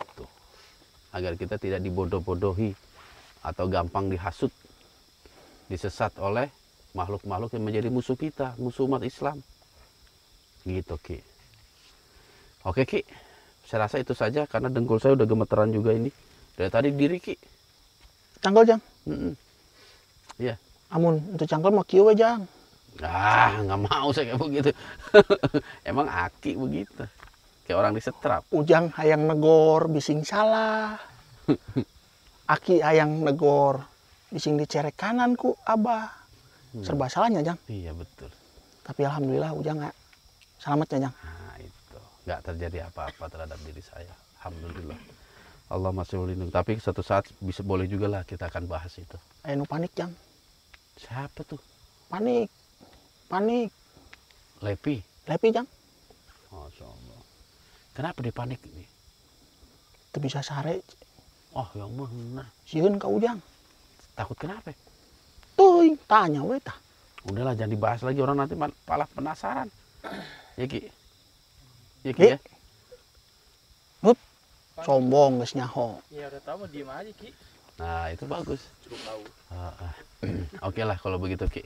itu. Agar kita tidak dibodoh-bodohi atau gampang dihasut, disesat oleh makhluk-makhluk yang menjadi musuh kita, musuh umat Islam. Gitu Ki. Oke Ki, saya rasa itu saja karena dengkul saya udah gemeteran juga ini. Dari tadi diri Ki. Cangkel Jang. Iya. Amun untuk cangkel mah kieu we Jang. Nggak mau saya kayak begitu. Emang Aki begitu. Kayak orang disetrap. Ujang hayang negor bising salah. Aki hayang negor bising dicerek kanan ku Abah. serba salahnya Jang. Iya betul. Tapi alhamdulillah Ujang nggak selamatnya Jang. Nah itu nggak terjadi apa-apa terhadap diri saya. Alhamdulillah. Allah masih melindungi. Tapi suatu saat bisa boleh juga lah kita akan bahas itu. Nu panik Jang. Siapa tuh? Panik. Lepi. Jang. Masya Allah. Kenapa dia panik ini? Itu bisa sare. Oh yang mana? Sieun ka Ujang. Takut kenapa? Tuh, tanya we tah. Udahlah jangan dibahas lagi, orang nanti malah penasaran. Ya Ki. Ya Ki Ki. ya. Sombong geus nyaho. Ya udah tahu, diem aja Ki. Nah itu bagus. Cukup tahu. Oke lah kalau begitu Ki.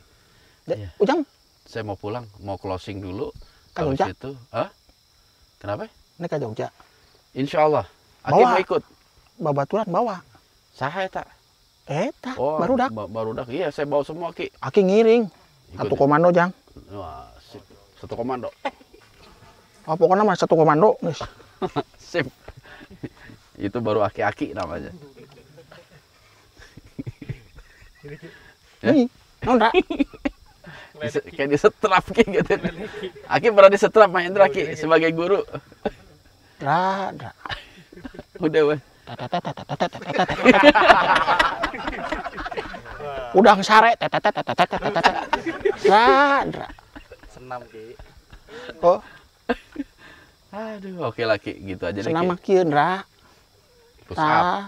Iya. Ujang, Saya mau pulang, mau closing dulu. Ke Habis Jogja? itu, kenapa? nek ka Jogja. Insya Allah. Aki Bawa. mau ikut. Babaturan bawa. Saha eta? Eta, Oh, barudak. barudak. Iya, saya bawa semua Ki. Aki ngiring. Ikut Satu ya? komando Jang. Wah, sip. Satu komando. Oh, pokoknya mah satu komando. Geus. Sip. Itu baru aki-aki namanya. Ya? Nih, naon Ra? Kayak disetrap Ki gitu. Aki pernah disetrap Mahendra Ki sebagai guru. Ra. Udah, weh. Udang sare. Ra. Senam Ki. Oh, Aduh, oke lah Ki, gitu aja deh senam Ki. mah kieu Ra. Push up. Tah.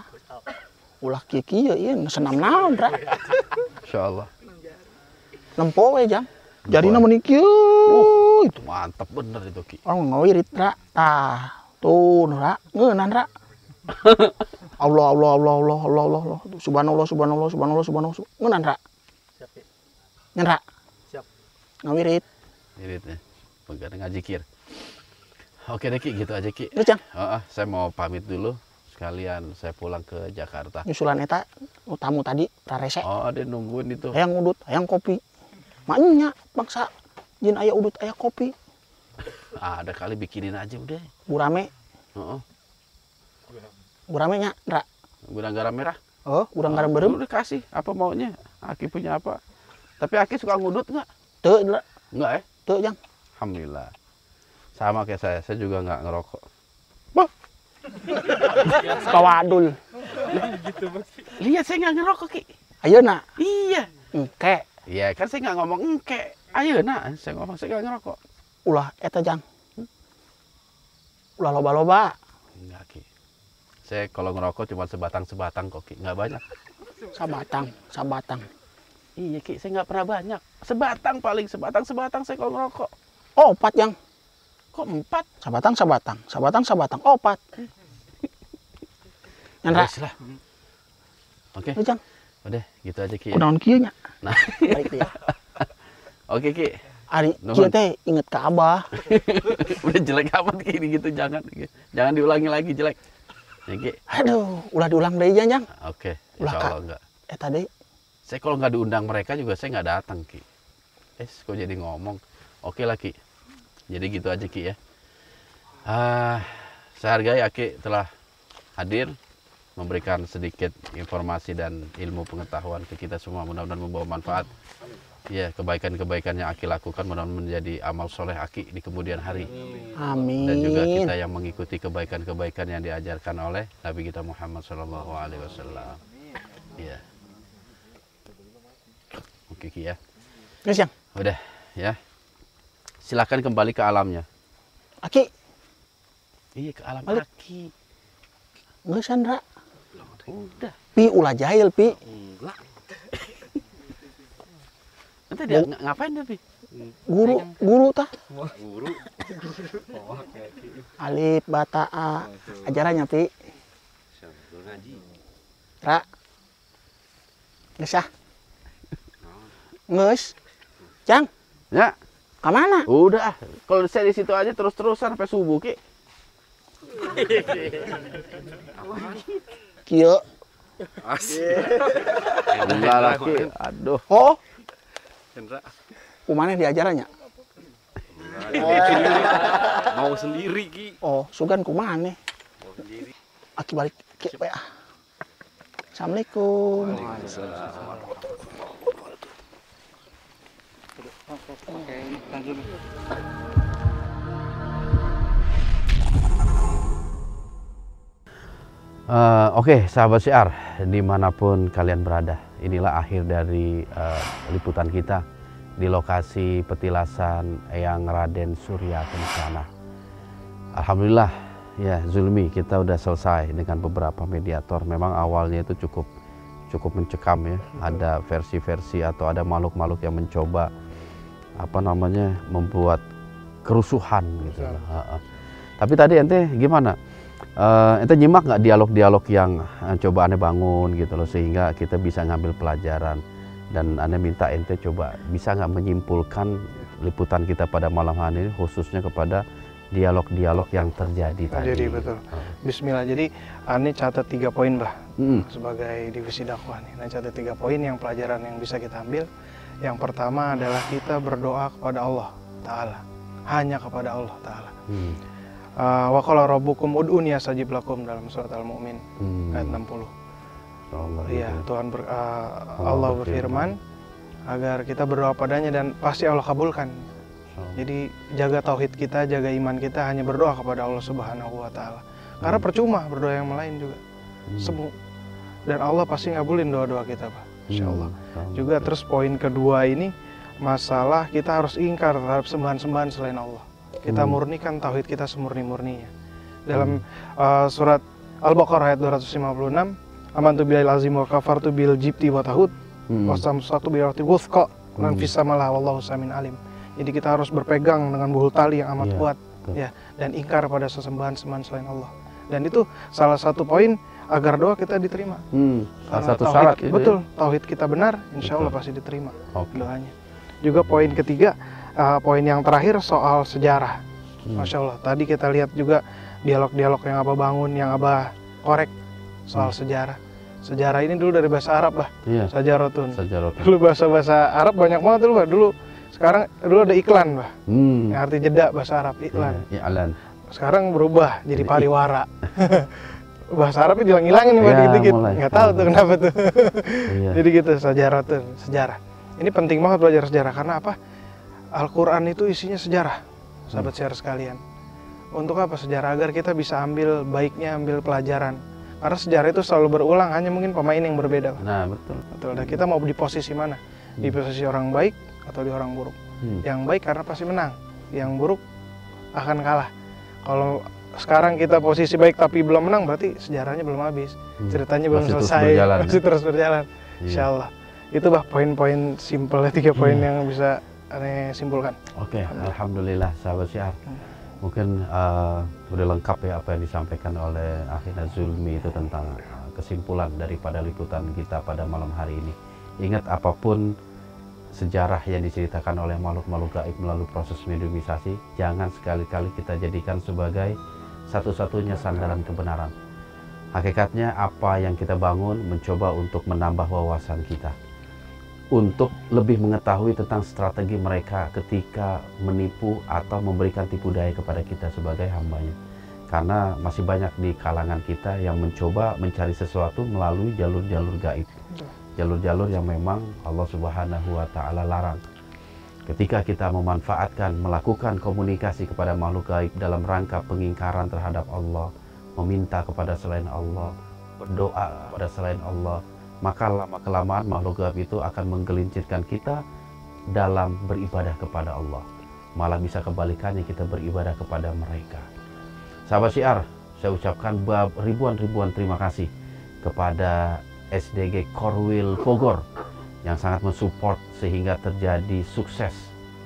Ulah kieu ieu senam naon Ra? Insyaallah. Nempo we Jang. Jadi Nempo. namun kieu itu Mantap bener itu Ki. orang ngawirit Ra. Tah. Tuh Ra, ngeunan Ra. Allah. Subhanallah. Ngeunan Ra. Siap Ki. Nyen Ra. Siap. Ngawirit. Iritnya. Pegang ngaji kir. Oke deh Ki, gitu aja Ki. Terus Jang, Saya mau pamit dulu. Sekalian saya pulang ke Jakarta. nyusulan eta tamu tadi rarese. Oh, dia nungguin itu. Hayang udut, hayang kopi. Maknya bangsa jin aya udut aya kopi. Ada kali bikinin aja udah. Gurame, Heeh. gurame nya Ra. Gudang garam merah. Oh, urang garam beureum. Udah kasih apa maunya. Aki punya apa. Tapi Aki suka ngudut nggak? Teu Ra, Nggak ya? teu Jang. Alhamdulillah. Sama kayak saya juga nggak ngerokok. Kawadul. Lihat saya nggak ngerokok Ki. Ayeuna Iya. engke Iya kan saya nggak ngomong engke. Ayo nah, saya ngomong saya nggak ngerokok. ulah eta Jang. Ulah loba-loba. Enggak Ki. Saya kalau ngerokok cuma sebatang kok Ki, nggak banyak. Sabatang. Iya Ki, saya nggak pernah banyak. Sebatang paling, sebatang saya kalau ngerokok. Oh, 4 Jang. Kok 4? Sabatang. Oh, 4. Nyen Ra. Wes lah. Oke, Teu Jang. udah gitu aja Ki. Ya. Kunaon kieu nya? Nah, Baik teh ya. oke Ki. Ari Nuhun. kieu teh inget ka Abah. Udah jelek amat Ki gitu, jangan diulangi lagi jelek. Ya Ki. Aduh, ulah diulang deui Jang. Oke, Ulah, insya Kak. Allah enggak. Eta deui. Saya kalau nggak diundang mereka juga saya nggak datang Ki. Kok jadi ngomong. Oke lah Ki. Jadi gitu aja Ki ya. Saya hargai Aki telah hadir memberikan sedikit informasi dan ilmu pengetahuan ke kita semua, mudah-mudahan membawa manfaat. Ya, kebaikan-kebaikan yang Aki lakukan mudah-mudahan menjadi amal soleh Aki di kemudian hari. Amin. Dan juga kita yang mengikuti kebaikan-kebaikan yang diajarkan oleh Nabi kita Muhammad SAW. Ya. Oke Ki ya. Terus Jang, Udah ya. Silakan kembali ke alamnya. Aki, Iya ke alam Balik. Aki. geus Ra. Udah. Pi ulah jahil, Pi. Enggak. Nanti dia ngapain dia Pi? Guru tah. Guru. Alif, bata, a. Ajarannya, Pi. Sambil ngaji. Ra. Geus ah. Geus. Jang, Ya, ka mana? udah. Kalau saya di situ aja terus-terusan sampai subuh Ki. Kieu. Enggak lah Ki. Aduh. Oh, Hendra. kumaneh diajarannya? Mau sendiri Ki. Oh, sugan kumaneh? Mau sendiri. Aki balik ke ya. Assalamualaikum. Oke, lanjut. Oke, sahabat syiar, dimanapun kalian berada, inilah akhir dari liputan kita di lokasi petilasan Eyang Raden Surya Kencana. Alhamdulillah, ya Zulmi, kita udah selesai dengan beberapa mediator. Memang awalnya itu cukup mencekam ya. Ada versi-versi atau ada makhluk-makhluk yang mencoba membuat kerusuhan gitu. Tapi tadi ente gimana? Ente nyimak nggak dialog-dialog yang coba ane bangun gitu loh, sehingga kita bisa ngambil pelajaran. Dan ane minta ente coba bisa nggak menyimpulkan liputan kita pada malam hari ini khususnya kepada dialog-dialog yang terjadi tadi. Jadi betul. Bismillah. Jadi ane catat 3 poin bah sebagai divisi dakwah nih. Ane catat 3 poin yang pelajaran yang bisa kita ambil. Yang pertama adalah kita berdoa kepada Allah Ta'ala, hanya kepada Allah Ta'ala. Wa qala rabbukum ud'uni astajib lakum dalam surat Al-Mu'min ayat 60. Iya, Tuhan Allah berfirman agar kita berdoa padanya dan pasti Allah kabulkan. Jadi jaga tauhid kita, jaga iman kita, hanya berdoa kepada Allah Subhanahu wa Ta'ala. Karena percuma berdoa yang lain juga. Semu. Dan Allah pasti ngabulin doa-doa kita, Pak. Insya Allah. Juga terus poin kedua ini masalah kita harus ingkar terhadap sembahan-sembahan selain Allah. Kita murnikan tauhid kita semurni-murninya. Dalam surat Al-Baqarah ayat 256, amantu billahi azim wa kafartu bil jibti wa tahud wasamsatu bi rati wuthqa lan fis samalah wallahu samin alim. Jadi kita harus berpegang dengan buhul tali yang amat kuat ya, dan ingkar pada sesembahan-sembahan selain Allah. Dan itu salah satu poin agar doa kita diterima. Salah satu syarat itu. Betul, tauhid kita benar, insya Allah pasti diterima doanya. Juga poin ketiga, poin yang terakhir soal sejarah. Masya Allah, tadi kita lihat juga dialog-dialog yang Abah bangun, yang Abah korek soal sejarah. Sejarah ini dulu dari bahasa Arab, Bah. Sajarotun. Dulu bahasa Arab banyak banget dulu, Bah. Dulu ada iklan, Bah. Yang arti jeda bahasa Arab, iklan. Iklan. Sekarang berubah jadi pariwara. Bahasa Arabnya hilang-hilangin nih, Bah, dikit-dikit. Nggak tahu tuh kenapa tuh. Jadi gitu, sajarotun, sejarah. Ini penting banget belajar sejarah, karena apa? Al-Quran itu isinya sejarah, sahabat syiar sekalian. Untuk apa sejarah? Agar kita bisa ambil baiknya, ambil pelajaran. Karena sejarah itu selalu berulang, hanya mungkin pemain yang berbeda. Nah, betul. Dan kita mau di posisi mana? Di posisi orang baik atau di orang buruk? Yang baik karena pasti menang, yang buruk akan kalah. Kalau sekarang kita posisi baik tapi belum menang, berarti sejarahnya belum habis, ceritanya belum selesai, masih terus berjalan. Insya Allah. Itu Bah poin-poin simpelnya, 3 poin yang bisa aneh simpulkan. Oke, alhamdulillah sahabat syiar. Mungkin udah lengkap ya apa yang disampaikan oleh Akhina Zulmi itu tentang kesimpulan daripada liputan kita pada malam hari ini. Ingat, apapun sejarah yang diceritakan oleh makhluk-makhluk gaib melalui proses mediumisasi, jangan sekali-kali kita jadikan sebagai satu-satunya sandaran kebenaran. Hakikatnya apa yang kita bangun mencoba untuk menambah wawasan kita, untuk lebih mengetahui tentang strategi mereka ketika menipu atau memberikan tipu daya kepada kita sebagai hambanya. Karena masih banyak di kalangan kita yang mencoba mencari sesuatu melalui jalur-jalur gaib. Jalur-jalur yang memang Allah Subhanahu wa Ta'ala larang. Ketika kita memanfaatkan, melakukan komunikasi kepada makhluk gaib dalam rangka pengingkaran terhadap Allah, meminta kepada selain Allah, berdoa kepada selain Allah, maka lama-kelamaan makhluk gaib itu akan menggelincirkan kita dalam beribadah kepada Allah. Malah bisa kebalikannya, kita beribadah kepada mereka. Sahabat syiar, saya ucapkan ribuan terima kasih kepada SDG Korwil Bogor yang sangat mensupport sehingga terjadi sukses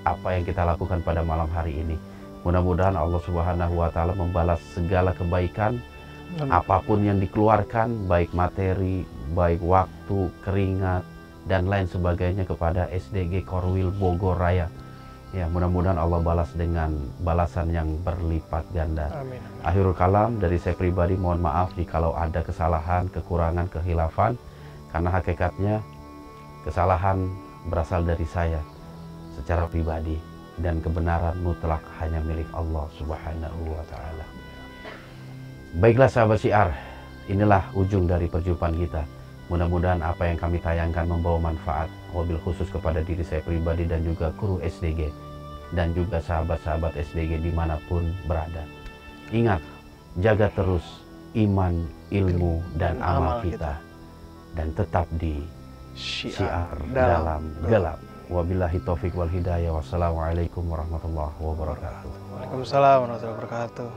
apa yang kita lakukan pada malam hari ini. Mudah-mudahan Allah Subhanahu wa Ta'ala membalas segala kebaikan, apapun yang dikeluarkan, baik materi, baik waktu, keringat, dan lain sebagainya kepada SDG Korwil Bogor Raya. Ya, mudah-mudahan Allah balas dengan balasan yang berlipat ganda. Amin. Akhirul kalam dari saya pribadi, mohon maaf jikalau ada kesalahan, kekurangan, kehilafan, karena hakikatnya kesalahan berasal dari saya secara pribadi, dan kebenaran mutlak hanya milik Allah Subhanahu wa Ta'ala. Baiklah sahabat syiar, inilah ujung dari perjumpaan kita. Mudah-mudahan apa yang kami tayangkan membawa manfaat, wabil khusus kepada diri saya pribadi dan juga guru SDG dan juga sahabat-sahabat SDG dimanapun berada. Ingat, jaga terus iman, ilmu, dan amal kita, dan tetap di syiar dalam gelap. Wabillahi taufik wal hidayah. Wassalamualaikum warahmatullahi wabarakatuh. Waalaikumsalam warahmatullahi wabarakatuh.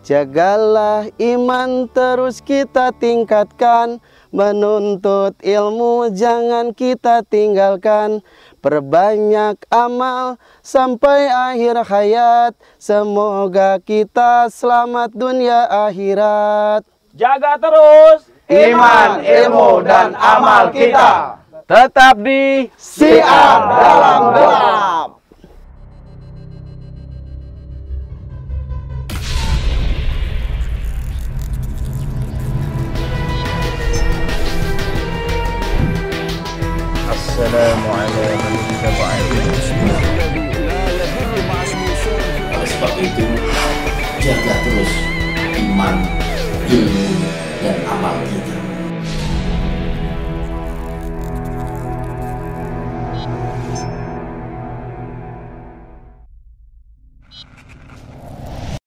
Jagalah iman terus kita tingkatkan, menuntut ilmu jangan kita tinggalkan, perbanyak amal sampai akhir hayat, semoga kita selamat dunia akhirat. Jaga terus iman, ilmu, dan amal kita, tetap di syiar dalam gelap. Oleh sebab itu, jaga terus iman, ilmu, dan amal kita.